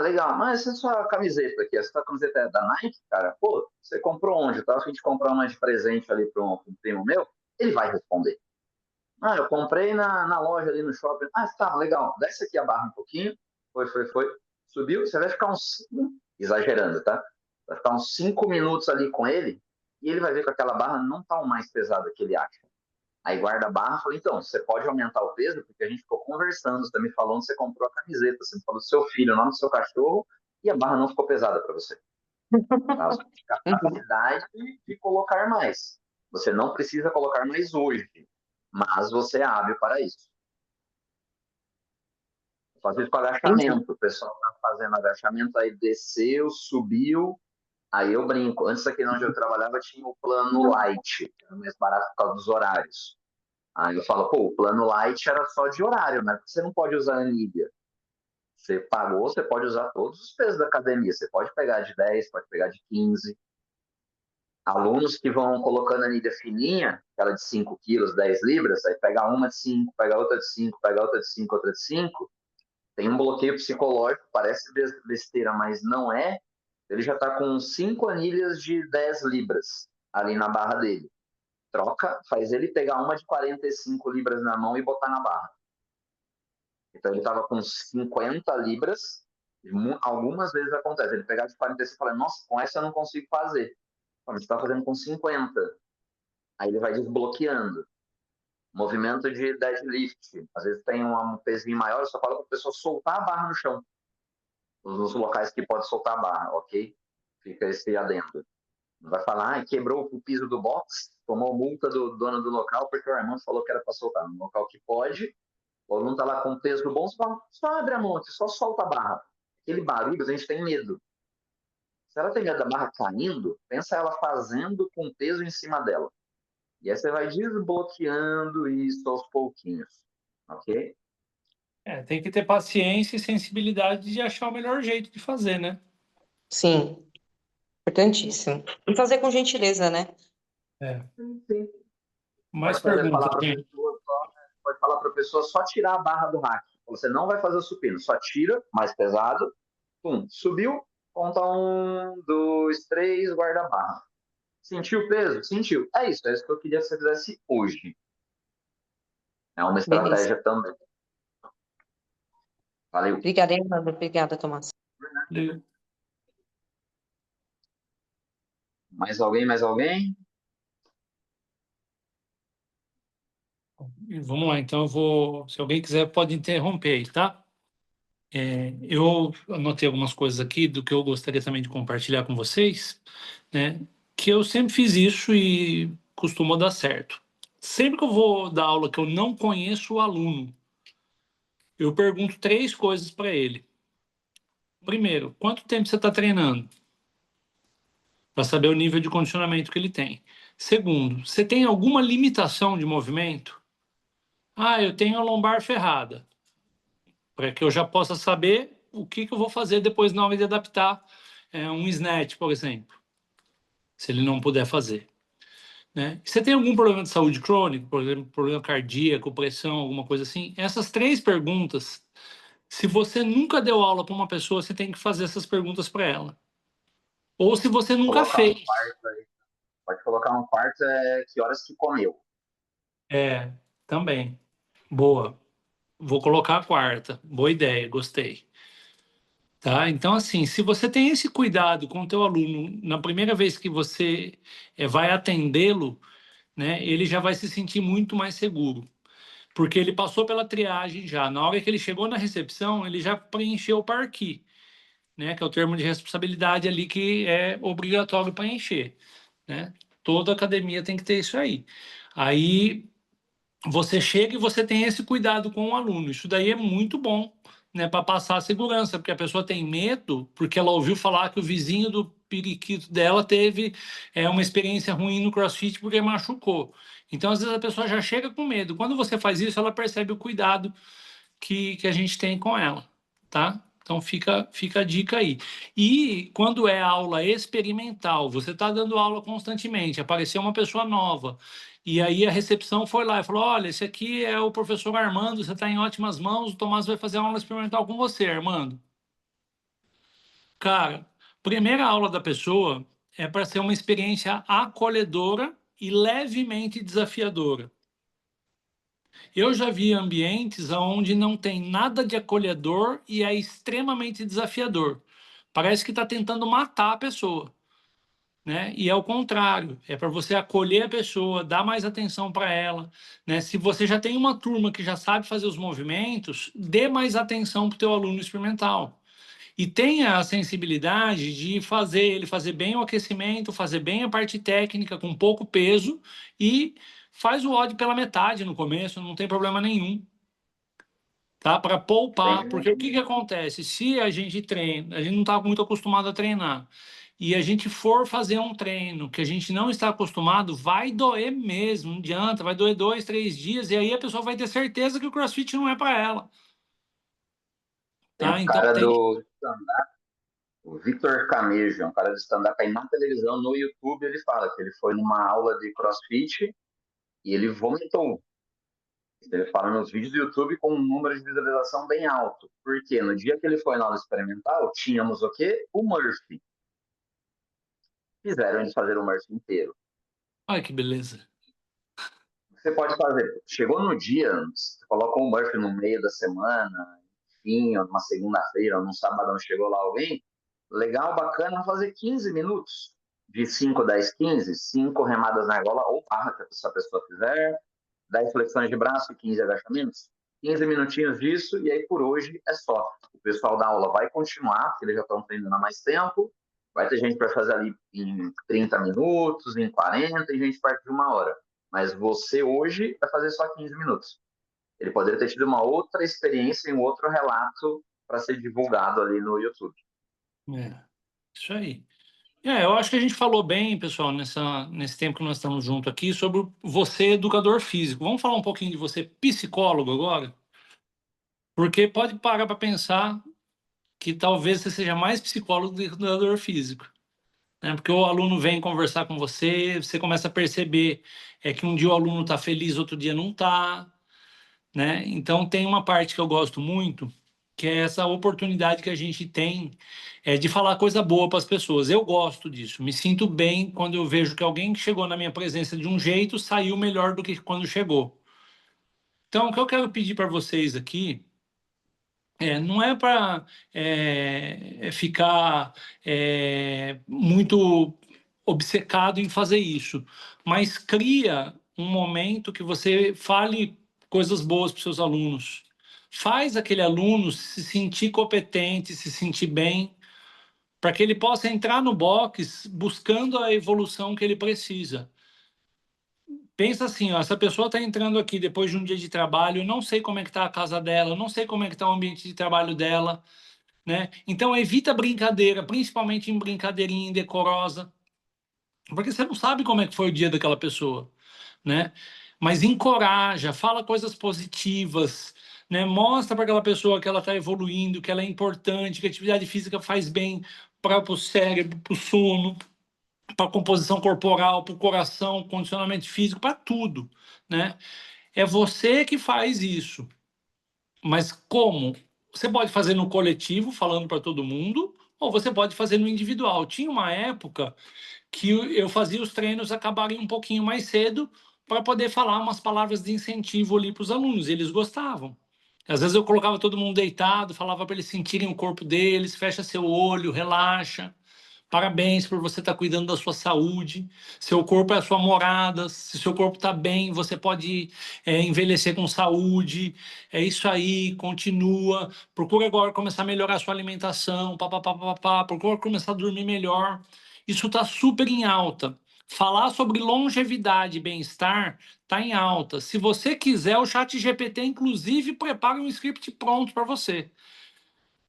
Legal, mas essa sua camiseta aqui, essa sua camiseta é da Nike, cara? Pô, você comprou onde? Eu tava a fim de comprar uma de presente ali para um primo meu. Ele vai responder. Eu comprei na loja ali no shopping. Tá, legal. Desce aqui a barra um pouquinho. Foi. Subiu. Você vai ficar exagerando, tá? Vai ficar uns 5 minutos ali com ele e ele vai ver que aquela barra não tá o mais pesada que ele acha. Aí guarda a barra e fala, então, você pode aumentar o peso? Porque a gente ficou conversando, você tá me falando, você comprou a camiseta, você me falou do seu filho, o nome do seu cachorro, e a barra não ficou pesada para você. Tá? Você tem capacidade de colocar mais. Você não precisa colocar mais hoje, mas você abre para isso. Fazer isso com agachamento. O pessoal está fazendo agachamento, aí desceu, subiu. Aí eu brinco. Antes aqui onde eu trabalhava tinha o plano light, que era mais barato por causa dos horários. Aí eu falo, o plano light era só de horário, né? Porque você não pode usar anilha. Você pagou, você pode usar todos os pesos da academia. Você pode pegar de 10, pode pegar de 15. Alunos que vão colocando anilha fininha, aquela de 5 quilos, 10 libras, aí pega uma de 5, pega outra de 5, pega outra de 5, outra de 5. Tem um bloqueio psicológico, parece besteira, mas não é. Ele já está com 5 anilhas de 10 libras ali na barra dele. Troca, faz ele pegar uma de 45 libras na mão e botar na barra. Então ele estava com 50 libras, algumas vezes acontece, ele pegar de 45 e falar, nossa, com essa eu não consigo fazer. Mas você está fazendo com 50. Aí ele vai desbloqueando. Movimento de deadlift. Às vezes tem um pezinho maior, eu só falo para a pessoa soltar a barra no chão. Nos locais que pode soltar a barra, ok? Fica esse adendo. Não vai falar, quebrou o piso do box, tomou multa do dono do local porque o irmão falou que era para soltar. No local que pode, o aluno está lá com o peso bom, só abre a mão aqui, só solta a barra. Aquele barulho, a gente tem medo. Se ela tem medo da barra caindo, pensa ela fazendo com peso em cima dela. E aí você vai desbloqueando isso aos pouquinhos, ok? Tem que ter paciência e sensibilidade de achar o melhor jeito de fazer, né? Sim, importantíssimo. E fazer com gentileza, né? Sim. Mais Pode falar perguntas, para a gente. pessoa pode falar para a pessoa só tirar a barra do rack. Você não vai fazer o supino, só tira, mais pesado, subiu, conta 1, 2, 3, guarda a barra. Sentiu o peso? Sentiu. É isso que eu queria que você fizesse hoje. É uma Beleza. estratégia também. Valeu. Obrigada, Fernando. Obrigada, Tomás. Mais alguém? Mais alguém? Vamos lá, então eu vou. Se alguém quiser, pode interromper aí, tá? Eu anotei algumas coisas aqui do que eu gostaria também de compartilhar com vocês, né? Que eu sempre fiz isso e costuma dar certo. Sempre que eu vou dar aula que eu não conheço o aluno, eu pergunto três coisas para ele. Primeiro, quanto tempo você está treinando? Para saber o nível de condicionamento que ele tem. Segundo, você tem alguma limitação de movimento? Ah, eu tenho a lombar ferrada. Para que eu já possa saber o que eu vou fazer depois na hora de adaptar um snatch, por exemplo, se ele não puder fazer. Né? Você tem algum problema de saúde crônico, por exemplo, problema cardíaco, pressão, alguma coisa assim? Essas três perguntas, se você nunca deu aula para uma pessoa, você tem que fazer essas perguntas para ela. Ou se você nunca Colocar um fez. quarto aí. Pode colocar um quarto, que horas que comeu. Também. Boa. Vou colocar a quarta. Boa ideia, gostei. Tá? Então, assim, se você tem esse cuidado com o teu aluno na primeira vez que você vai atendê-lo, né, ele já vai se sentir muito mais seguro, porque ele passou pela triagem já. Na hora que ele chegou na recepção, ele já preencheu o parqui, né, que é o termo de responsabilidade ali que é obrigatório preencher, né? Toda academia tem que ter isso aí. Aí você chega e você tem esse cuidado com o aluno. Isso daí é muito bom, né, para passar a segurança, porque a pessoa tem medo, porque ela ouviu falar que o vizinho do periquito dela teve uma experiência ruim no CrossFit porque machucou. Então, às vezes, a pessoa já chega com medo. Quando você faz isso, ela percebe o cuidado que a gente tem com ela, tá? Então fica a dica aí. E quando é aula experimental, você está dando aula constantemente, apareceu uma pessoa nova, e aí a recepção foi lá e falou: olha, esse aqui é o professor Armando, você está em ótimas mãos, o Tomás vai fazer uma aula experimental com você, Armando. Cara, primeira aula da pessoa é para ser uma experiência acolhedora e levemente desafiadora. Eu já vi ambientes onde não tem nada de acolhedor e é extremamente desafiador. Parece que está tentando matar a pessoa, né? E é o contrário, é para você acolher a pessoa, dar mais atenção para ela, né? Se você já tem uma turma que já sabe fazer os movimentos, dê mais atenção para o teu aluno experimental. E tenha a sensibilidade de fazer ele fazer bem o aquecimento, fazer bem a parte técnica com pouco peso e faz o odd pela metade no começo, não tem problema nenhum, tá? Para poupar, Entendi. porque o que que acontece? Se a gente treina, a gente não está muito acostumado a treinar, e a gente for fazer um treino que a gente não está acostumado, vai doer mesmo, não adianta, vai doer 2, 3 dias, e aí a pessoa vai ter certeza que o CrossFit não é para ela, Tem tá? um Então cara tem. do stand-up, o Victor Camejo, um cara do stand-up aí na televisão, no YouTube, ele fala que ele foi numa aula de CrossFit e ele vomitou. Ele fala nos vídeos do YouTube com um número de visualização bem alto. Porque no dia que ele foi na aula experimental, tínhamos o quê? O Murphy. Fizeram eles fazer o Murphy inteiro. Olha que beleza. Você pode fazer. Chegou no dia, você coloca o Murphy no meio da semana, enfim, numa segunda-feira, num sabadão, chegou lá alguém. Legal, bacana, fazer 15 minutos. De 5, 10, 15, 5 remadas na argola ou barra que essa pessoa fizer, 10 flexões de braço e 15 agachamentos. 15 minutinhos disso, e aí por hoje é só. O pessoal da aula vai continuar, porque eles já estão treinando há mais tempo. Vai ter gente para fazer ali em 30 minutos, em 40, e gente parte de uma hora. Mas você hoje vai fazer só 15 minutos. Ele poderia ter tido uma outra experiência e um outro relato para ser divulgado ali no YouTube. É, isso aí. Eu acho que a gente falou bem, pessoal, nesse tempo que nós estamos juntos aqui, sobre você, educador físico. Vamos falar um pouquinho de você, psicólogo, agora? Porque pode parar para pensar que talvez você seja mais psicólogo do que educador físico, né? Porque o aluno vem conversar com você, você começa a perceber que um dia o aluno está feliz, outro dia não está, né? Então tem uma parte que eu gosto muito, que é essa oportunidade que a gente tem de falar coisa boa para as pessoas. Eu gosto disso, me sinto bem quando eu vejo que alguém que chegou na minha presença de um jeito saiu melhor do que quando chegou. Então, o que eu quero pedir para vocês aqui não é para ficar muito obcecado em fazer isso, mas cria um momento que você fale coisas boas para os seus alunos. Faz aquele aluno se sentir competente, se sentir bem, para que ele possa entrar no box buscando a evolução que ele precisa. Pensa assim, ó, essa pessoa está entrando aqui depois de um dia de trabalho, eu não sei como é que está a casa dela, eu não sei como é que está o ambiente de trabalho dela, né? Então evita brincadeira, principalmente em brincadeirinha indecorosa, porque você não sabe como é que foi o dia daquela pessoa, né? Mas encoraja, fala coisas positivas, né? Mostra para aquela pessoa que ela está evoluindo, que ela é importante, que a atividade física faz bem para o cérebro, para o sono, para a composição corporal, para o coração, condicionamento físico, para tudo, né? É você que faz isso. Mas como? Você pode fazer no coletivo, falando para todo mundo, ou você pode fazer no individual. Tinha uma época que eu fazia os treinos acabarem um pouquinho mais cedo para poder falar umas palavras de incentivo ali para os alunos, e eles gostavam. Às vezes eu colocava todo mundo deitado, falava para eles sentirem o corpo deles, fecha seu olho, relaxa. Parabéns por você estar cuidando da sua saúde. Seu corpo é a sua morada. Se seu corpo está bem, você pode envelhecer com saúde. É isso aí, continua. Procura agora começar a melhorar a sua alimentação. Procura começar a dormir melhor. Isso está super em alta. Falar sobre longevidade e bem-estar está em alta. Se você quiser, o ChatGPT, inclusive, prepara um script pronto para você.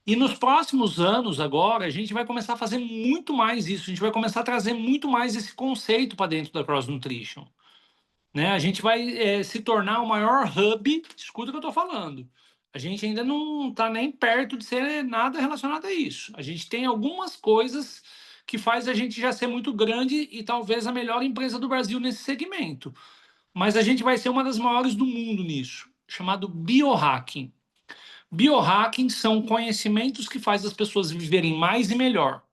E nos próximos anos, agora, a gente vai começar a fazer muito mais isso. A gente vai começar a trazer muito mais esse conceito para dentro da Cross Nutrition, né? A gente vai se tornar o maior hub. Escuta o que eu estou falando. A gente ainda não está nem perto de ser nada relacionado a isso. A gente tem algumas coisas que faz a gente já ser muito grande e talvez a melhor empresa do Brasil nesse segmento. Mas a gente vai ser uma das maiores do mundo nisso, chamado biohacking. Biohacking são conhecimentos que fazem as pessoas viverem mais e melhor.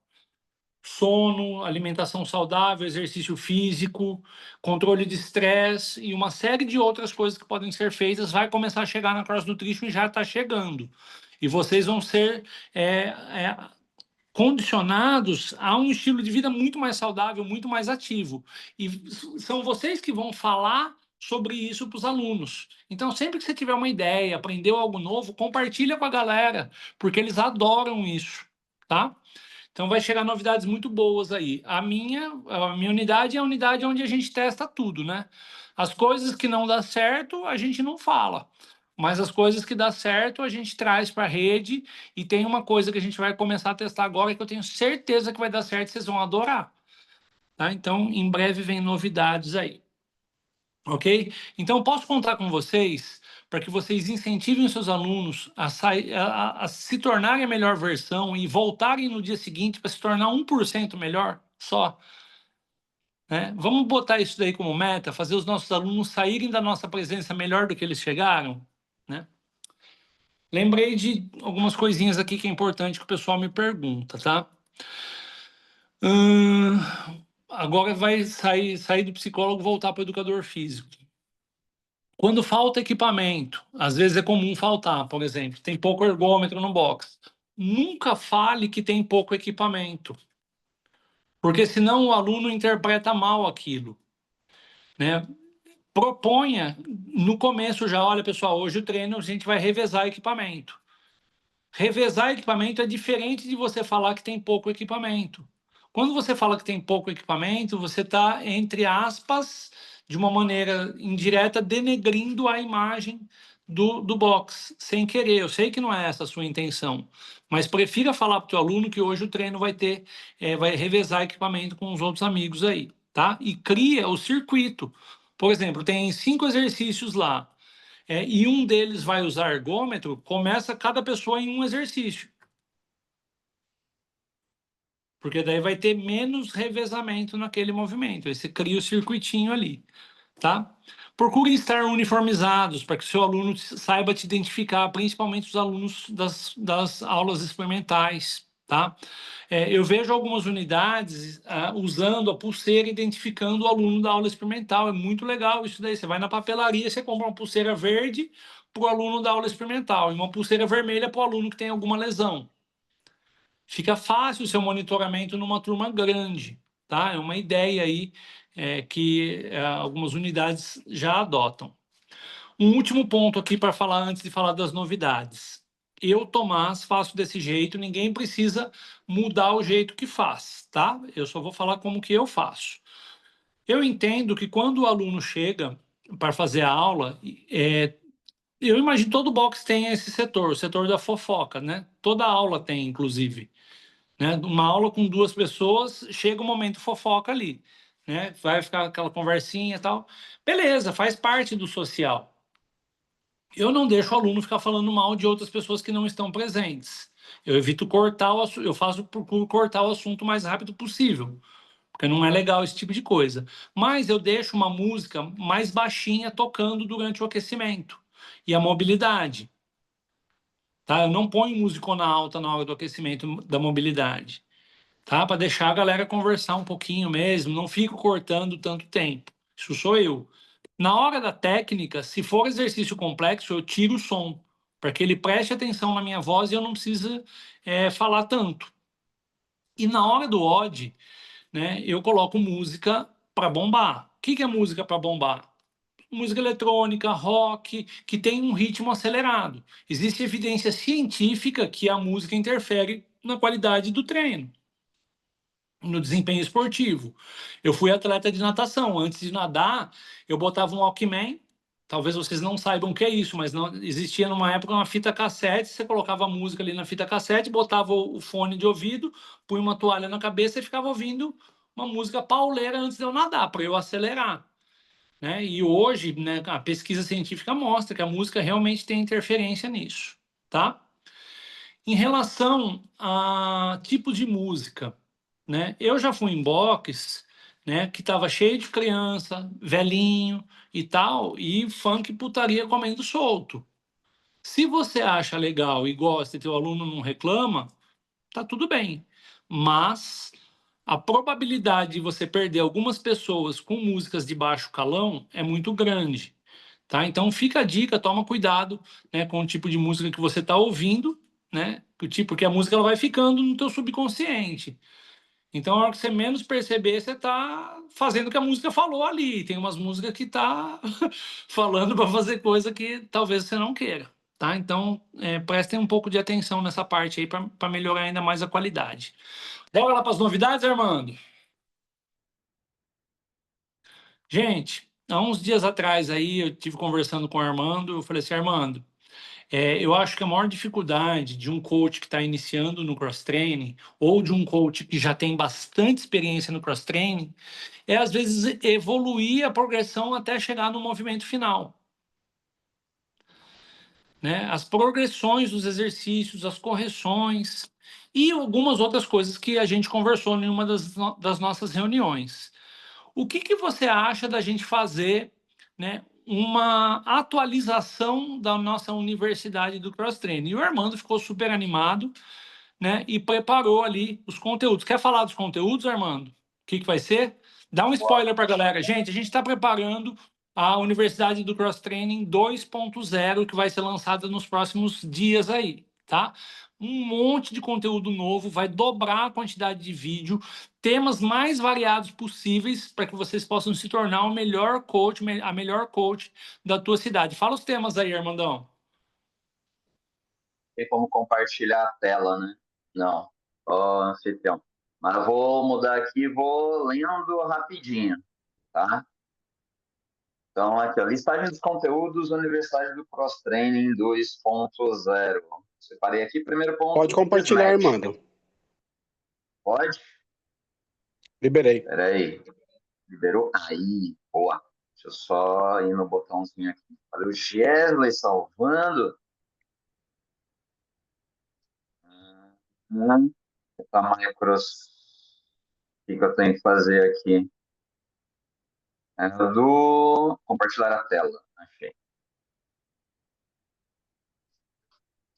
Sono, alimentação saudável, exercício físico, controle de estresse e uma série de outras coisas que podem ser feitas. Vai começar a chegar na Cross Nutrition e já está chegando. E vocês vão ser condicionados a um estilo de vida muito mais saudável, muito mais ativo. E são vocês que vão falar sobre isso para os alunos. Então, sempre que você tiver uma ideia, aprendeu algo novo, compartilha com a galera, porque eles adoram isso, tá? Então, vai chegar novidades muito boas aí. A minha unidade é a unidade onde a gente testa tudo, né? As coisas que não dá certo, a gente não fala. Mas as coisas que dá certo, a gente traz para a rede. E tem uma coisa que a gente vai começar a testar agora que eu tenho certeza que vai dar certo, vocês vão adorar. Tá? Então, em breve vem novidades aí. Ok? Então, posso contar com vocês para que vocês incentivem os seus alunos a se tornarem a melhor versão e voltarem no dia seguinte para se tornar 1% melhor só. Né? Vamos botar isso daí como meta, fazer os nossos alunos saírem da nossa presença melhor do que eles chegaram, né? Lembrei de algumas coisinhas aqui que é importante que o pessoal me pergunta, tá? Agora vai sair do psicólogo e voltar para o educador físico. Quando falta equipamento, às vezes é comum faltar, por exemplo, tem pouco ergômetro no box. Nunca fale que tem pouco equipamento, porque senão o aluno interpreta mal aquilo, né? Proponha no começo já, olha pessoal, hoje o treino a gente vai revezar equipamento. Revezar equipamento é diferente de você falar que tem pouco equipamento. Quando você fala que tem pouco equipamento, você está, entre aspas, de uma maneira indireta, denegrindo a imagem do box, sem querer. Eu sei que não é essa a sua intenção, mas prefira falar para o teu aluno que hoje o treino vai revezar equipamento com os outros amigos aí, tá? E cria o circuito. Por exemplo, tem 5 exercícios lá, e um deles vai usar ergômetro, começa cada pessoa em um exercício. Porque daí vai ter menos revezamento naquele movimento. Aí você cria o circuitinho ali, tá? Procure estar uniformizados para que o seu aluno saiba te identificar, principalmente os alunos das aulas experimentais, tá? Eu vejo algumas unidades usando a pulseira, identificando o aluno da aula experimental. É muito legal isso daí. Você vai na papelaria, você compra uma pulseira verde para o aluno da aula experimental e uma pulseira vermelha para o aluno que tem alguma lesão. Fica fácil o seu monitoramento numa turma grande, tá? É uma ideia aí que algumas unidades já adotam. Um último ponto aqui para falar antes de falar das novidades. Eu, Tomás, faço desse jeito, ninguém precisa mudar o jeito que faz, tá? Eu só vou falar como que eu faço. Eu entendo que quando o aluno chega para fazer a aula, eu imagino todo box tem esse setor, o setor da fofoca, né? Toda aula tem, inclusive. Né? Uma aula com duas pessoas, chega um momento fofoca ali, né? Vai ficar aquela conversinha e tal. Beleza, faz parte do social. Eu não deixo o aluno ficar falando mal de outras pessoas que não estão presentes. Eu evito cortar o assunto, procuro cortar o assunto o mais rápido possível, porque não é legal esse tipo de coisa. Mas eu deixo uma música mais baixinha tocando durante o aquecimento e a mobilidade. Tá? Eu não ponho música na alta na hora do aquecimento da mobilidade, tá? Para deixar a galera conversar um pouquinho mesmo, não fico cortando tanto tempo. Isso sou eu. Na hora da técnica, se for exercício complexo, eu tiro o som, para que ele preste atenção na minha voz e eu não precise falar tanto. E na hora do odd, né, eu coloco música para bombar. O que é música para bombar? Música eletrônica, rock, que tem um ritmo acelerado. Existe evidência científica que a música interfere na qualidade do treino, no desempenho esportivo. Eu fui atleta de natação. Antes de nadar, eu botava um Walkman. Talvez vocês não saibam o que é isso, mas não existia numa época uma fita cassete. Você colocava a música ali na fita cassete, botava o fone de ouvido, punha uma toalha na cabeça e ficava ouvindo uma música pauleira antes de eu nadar, para eu acelerar. Né? E hoje, né, a pesquisa científica mostra que a música realmente tem interferência nisso, tá? Em relação a tipos de música, né? Eu já fui em box, né, que estava cheio de criança, velhinho e tal, e funk e putaria comendo solto. Se você acha legal e gosta e teu aluno não reclama, tá tudo bem. Mas a probabilidade de você perder algumas pessoas com músicas de baixo calão é muito grande, tá? Então fica a dica, toma cuidado, né, com o tipo de música que você está ouvindo, né? Porque a música ela vai ficando no teu subconsciente. Então, a hora que você menos perceber, você está fazendo o que a música falou ali. Tem umas músicas que tá falando para fazer coisa que talvez você não queira, tá? Então, prestem um pouco de atenção nessa parte aí para melhorar ainda mais a qualidade. Bora lá para as novidades, Armando? Gente, há uns dias atrás aí, eu tive conversando com o Armando, eu falei assim, Armando, eu acho que a maior dificuldade de um coach que está iniciando no cross-training ou de um coach que já tem bastante experiência no cross-training é, às vezes, evoluir a progressão até chegar no movimento final. Né? As progressões dos exercícios, as correções e algumas outras coisas que a gente conversou em uma das nossas reuniões. O que você acha da gente fazer, né, uma atualização da nossa universidade do cross-training? E o Armando ficou super animado, né, e preparou ali os conteúdos. Quer falar dos conteúdos, Armando? O que vai ser? Dá um spoiler para a galera. Gente, a gente está preparando a Universidade do Cross Training 2.0, que vai ser lançada nos próximos dias aí, tá? Um monte de conteúdo novo, vai dobrar a quantidade de vídeo, temas mais variados possíveis para que vocês possam se tornar o melhor coach, a melhor coach da tua cidade. Fala os temas aí, Armandão. Tem como compartilhar a tela, né? Não. Ó, anfitrião. Mas eu vou mudar aqui e vou lendo rapidinho, tá? Então, aqui, ó, listagem dos conteúdos Universidade do Cross Training 2.0. Separei aqui, primeiro ponto. Pode compartilhar, SNET. Armando. Pode? Liberei. Peraí. Liberou? Aí, boa. Deixa eu só ir no botãozinho aqui. Olha o Gesley salvando. Tamanho cross. O que eu tenho que fazer aqui? É do compartilhar a tela. Achei.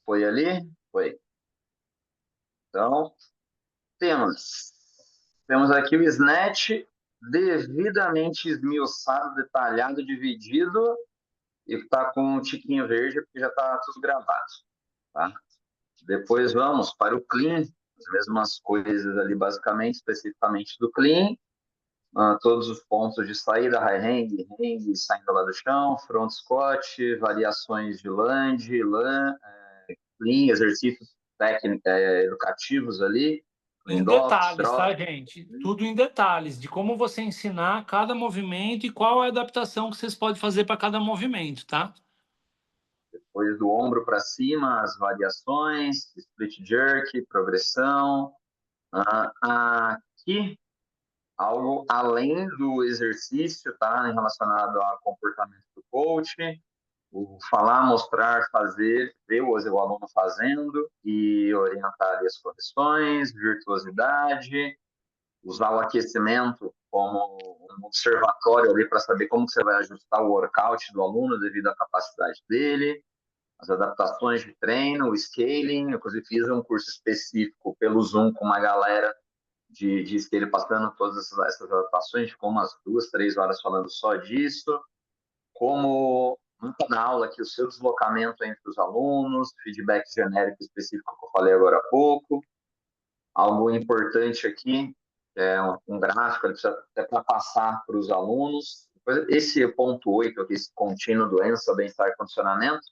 Foi ali? Foi. Então, temos aqui o Snatch devidamente esmiuçado, detalhado, dividido e está com um tiquinho verde porque já está tudo gravado. Tá? Depois vamos para o Clean, As mesmas coisas ali, basicamente, especificamente do clean, todos os pontos de saída, high hang, saindo lá do chão, front squat, variações de lunge, clean, exercícios técnicos, educativos ali, Em drops, detalhes, tá, gente? Tudo em detalhes, de como você ensinar cada movimento e qual é a adaptação que vocês podem fazer para cada movimento, tá? Depois do ombro para cima, as variações, split jerk, progressão. Aqui, algo além do exercício, tá? Relacionado ao comportamento do coach, o falar, mostrar, fazer, ver o aluno fazendo e orientar ali as correções, virtuosidade, usar o aquecimento como um observatório ali para saber como que você vai ajustar o workout do aluno devido à capacidade dele, as adaptações de treino, o scaling. Eu, inclusive, fiz um curso específico pelo Zoom com uma galera de scaling passando todas essas adaptações, ficou umas 2, 3 horas falando só disso, como na aula aqui o seu deslocamento entre os alunos, feedback genérico específico que eu falei agora há pouco. Algo importante aqui, é um gráfico até para passar para os alunos. Esse ponto 8, aqui, esse contínuo doença, bem-estar e condicionamento,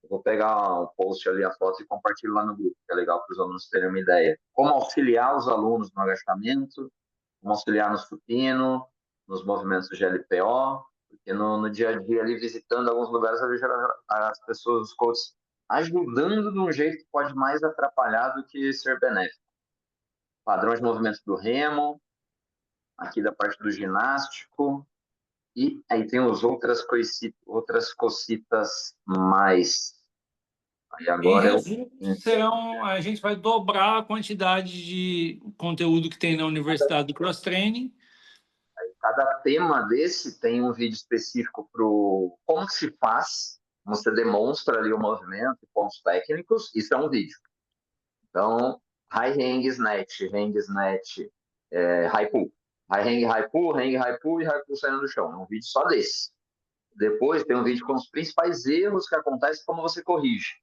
eu vou pegar o post ali, a foto, e compartilho lá no grupo, que é legal para os alunos terem uma ideia. Como auxiliar os alunos no agachamento, como auxiliar no supino, nos movimentos de LPO, porque no dia a dia, ali, visitando alguns lugares, eu vejo as pessoas, os coaches, ajudando de um jeito que pode mais atrapalhar do que ser benéfico. Padrão de movimento do remo, aqui da parte do ginástico, e aí tem as outras cositas mais. Aí Em agora resumo, a gente vai dobrar a quantidade de conteúdo que tem na Universidade do Cross Training. Cada tema desse tem um vídeo específico para como se faz, como você demonstra ali o movimento, pontos técnicos, isso é um vídeo. Então, high hang snatch, high pull. High pull e high pull saindo do chão. É um vídeo só desse. Depois tem um vídeo com os principais erros que acontecem e como você corrige.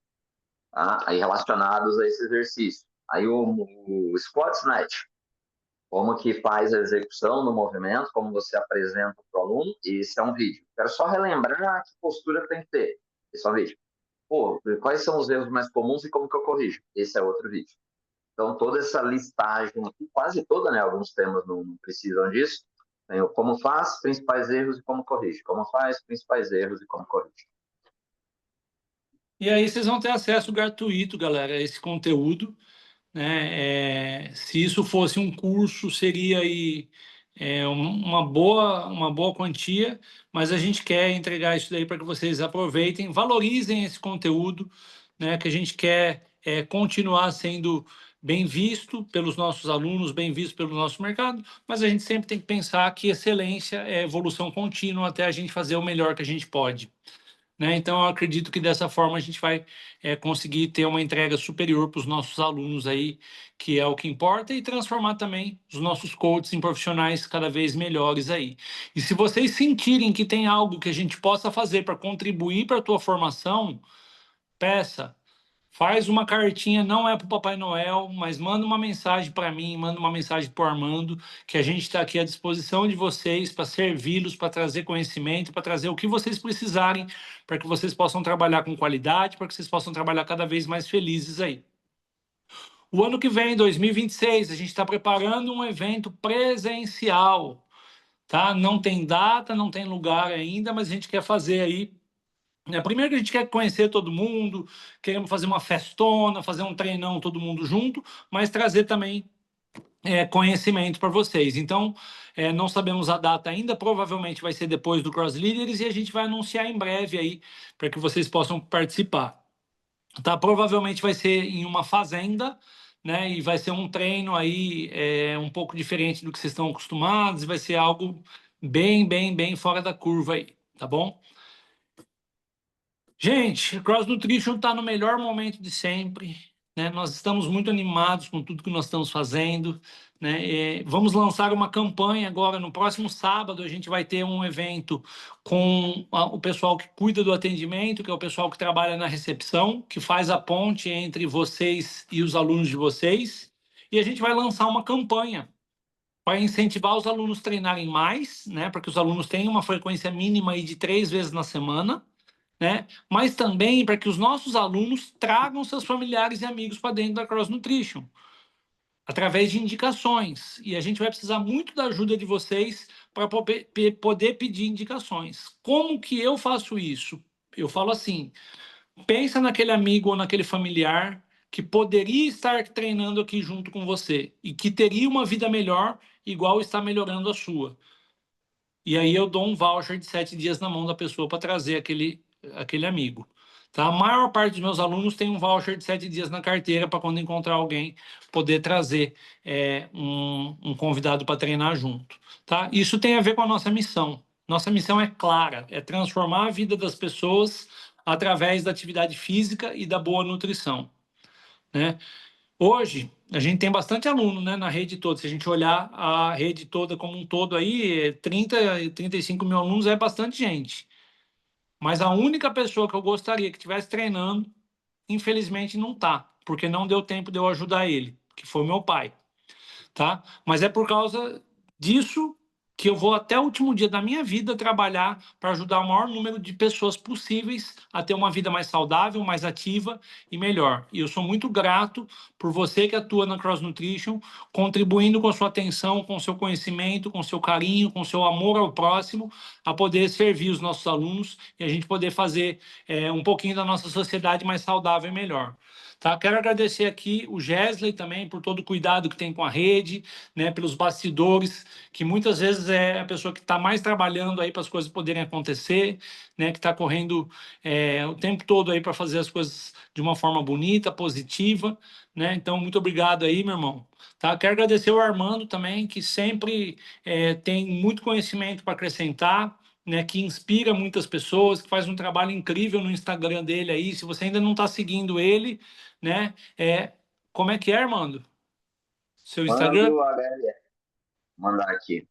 Tá? Aí relacionados a esse exercício. Aí o squat snatch, como que faz a execução do movimento, como você apresenta para o aluno, esse é um vídeo. Quero só relembrar que postura tem que ter. Esse é um vídeo. Quais são os erros mais comuns e como que eu corrijo? Esse é outro vídeo. Então, toda essa listagem, quase toda, né? Alguns temas não precisam disso. Tem o como faz, principais erros e como corrige. Como faz, principais erros e como corrige. E aí vocês vão ter acesso gratuito, galera, a esse conteúdo, né? Se isso fosse um curso, seria aí uma boa quantia, mas a gente quer entregar isso daí para que vocês aproveitem, valorizem esse conteúdo, né? Que a gente quer continuar sendo bem visto pelos nossos alunos, bem visto pelo nosso mercado, mas a gente sempre tem que pensar que excelência é evolução contínua até a gente fazer o melhor que a gente pode. Né? Então, eu acredito que dessa forma a gente vai conseguir ter uma entrega superior para os nossos alunos aí, que é o que importa, e transformar também os nossos coaches em profissionais cada vez melhores aí. E se vocês sentirem que tem algo que a gente possa fazer para contribuir para a tua formação, peça. Faz uma cartinha, não é para o Papai Noel, mas manda uma mensagem para mim, manda uma mensagem para o Armando, que a gente está aqui à disposição de vocês para servi-los, para trazer conhecimento, para trazer o que vocês precisarem, para que vocês possam trabalhar com qualidade, para que vocês possam trabalhar cada vez mais felizes aí. O ano que vem, 2026, a gente está preparando um evento presencial, tá? Não tem data, não tem lugar ainda, mas a gente quer fazer aí. Primeiro que a gente quer conhecer todo mundo, queremos fazer uma festona, fazer um treinão todo mundo junto, mas trazer também conhecimento para vocês. Então, não sabemos a data ainda, provavelmente vai ser depois do Cross Leaders e a gente vai anunciar em breve aí para que vocês possam participar. Tá? Provavelmente vai ser em uma fazenda, né? E vai ser um treino aí um pouco diferente do que vocês estão acostumados, vai ser algo bem fora da curva aí, tá bom? Gente, Cross Nutrition está no melhor momento de sempre, né? Nós estamos muito animados com tudo que nós estamos fazendo, né? Vamos lançar uma campanha agora. No próximo sábado, a gente vai ter um evento com o pessoal que cuida do atendimento, que é o pessoal que trabalha na recepção, que faz a ponte entre vocês e os alunos de vocês. E a gente vai lançar uma campanha para incentivar os alunos a treinarem mais, né, para que os alunos tenham uma frequência mínima aí de 3 vezes na semana, né, mas também para que os nossos alunos tragam seus familiares e amigos para dentro da Cross Nutrition, através de indicações. E a gente vai precisar muito da ajuda de vocês para poder pedir indicações. Como que eu faço isso? Eu falo assim, pensa naquele amigo ou naquele familiar que poderia estar treinando aqui junto com você e que teria uma vida melhor, igual está melhorando a sua. E aí eu dou um voucher de 7 dias na mão da pessoa para trazer aquele amigo. Tá? A maior parte dos meus alunos tem um voucher de 7 dias na carteira para quando encontrar alguém poder trazer um convidado para treinar junto. Tá? Isso tem a ver com a nossa missão. Nossa missão é clara, é transformar a vida das pessoas através da atividade física e da boa nutrição, né? Hoje, a gente tem bastante aluno, né, na rede toda. Se a gente olhar a rede toda como um todo aí, 35 mil alunos é bastante gente. Mas a única pessoa que eu gostaria que estivesse treinando, infelizmente não está, porque não deu tempo de eu ajudar ele, que foi meu pai, tá? Mas é por causa disso que eu vou até o último dia da minha vida trabalhar para ajudar o maior número de pessoas possíveis a ter uma vida mais saudável, mais ativa e melhor. E eu sou muito grato por você que atua na Cross Nutrition, contribuindo com a sua atenção, com o seu conhecimento, com o seu carinho, com o seu amor ao próximo, a poder servir os nossos alunos e a gente poder fazer um pouquinho da nossa sociedade mais saudável e melhor. Tá? Quero agradecer aqui o Gesley também por todo o cuidado que tem com a rede, né, pelos bastidores, que muitas vezes é a pessoa que está mais trabalhando aí para as coisas poderem acontecer, né, que está correndo o tempo todo aí para fazer as coisas de uma forma bonita, positiva, né? Então, muito obrigado aí, meu irmão. Tá? Quero agradecer o Armando também, que sempre tem muito conhecimento para acrescentar, né, que inspira muitas pessoas, que faz um trabalho incrível no Instagram dele aí. Se você ainda não está seguindo ele, né, como é que é, Armando? Seu Instagram? Manda o HLF. Mandar aqui.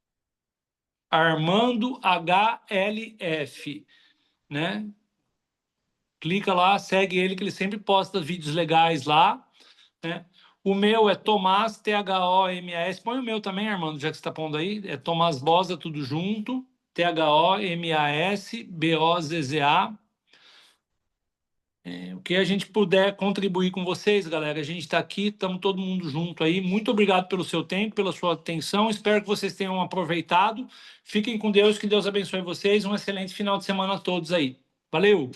Armando HLF, né? Clica lá, segue ele, que ele sempre posta vídeos legais lá, né? O meu é Tomás, Thomas. Põe o meu também, Armando, já que você está pondo aí. É Tomás Boza, tudo junto. ThomasBozza. O que a gente puder contribuir com vocês, galera, a gente está aqui, estamos todo mundo junto aí. Muito obrigado pelo seu tempo, pela sua atenção. Espero que vocês tenham aproveitado. Fiquem com Deus, que Deus abençoe vocês. Um excelente final de semana a todos aí. Valeu!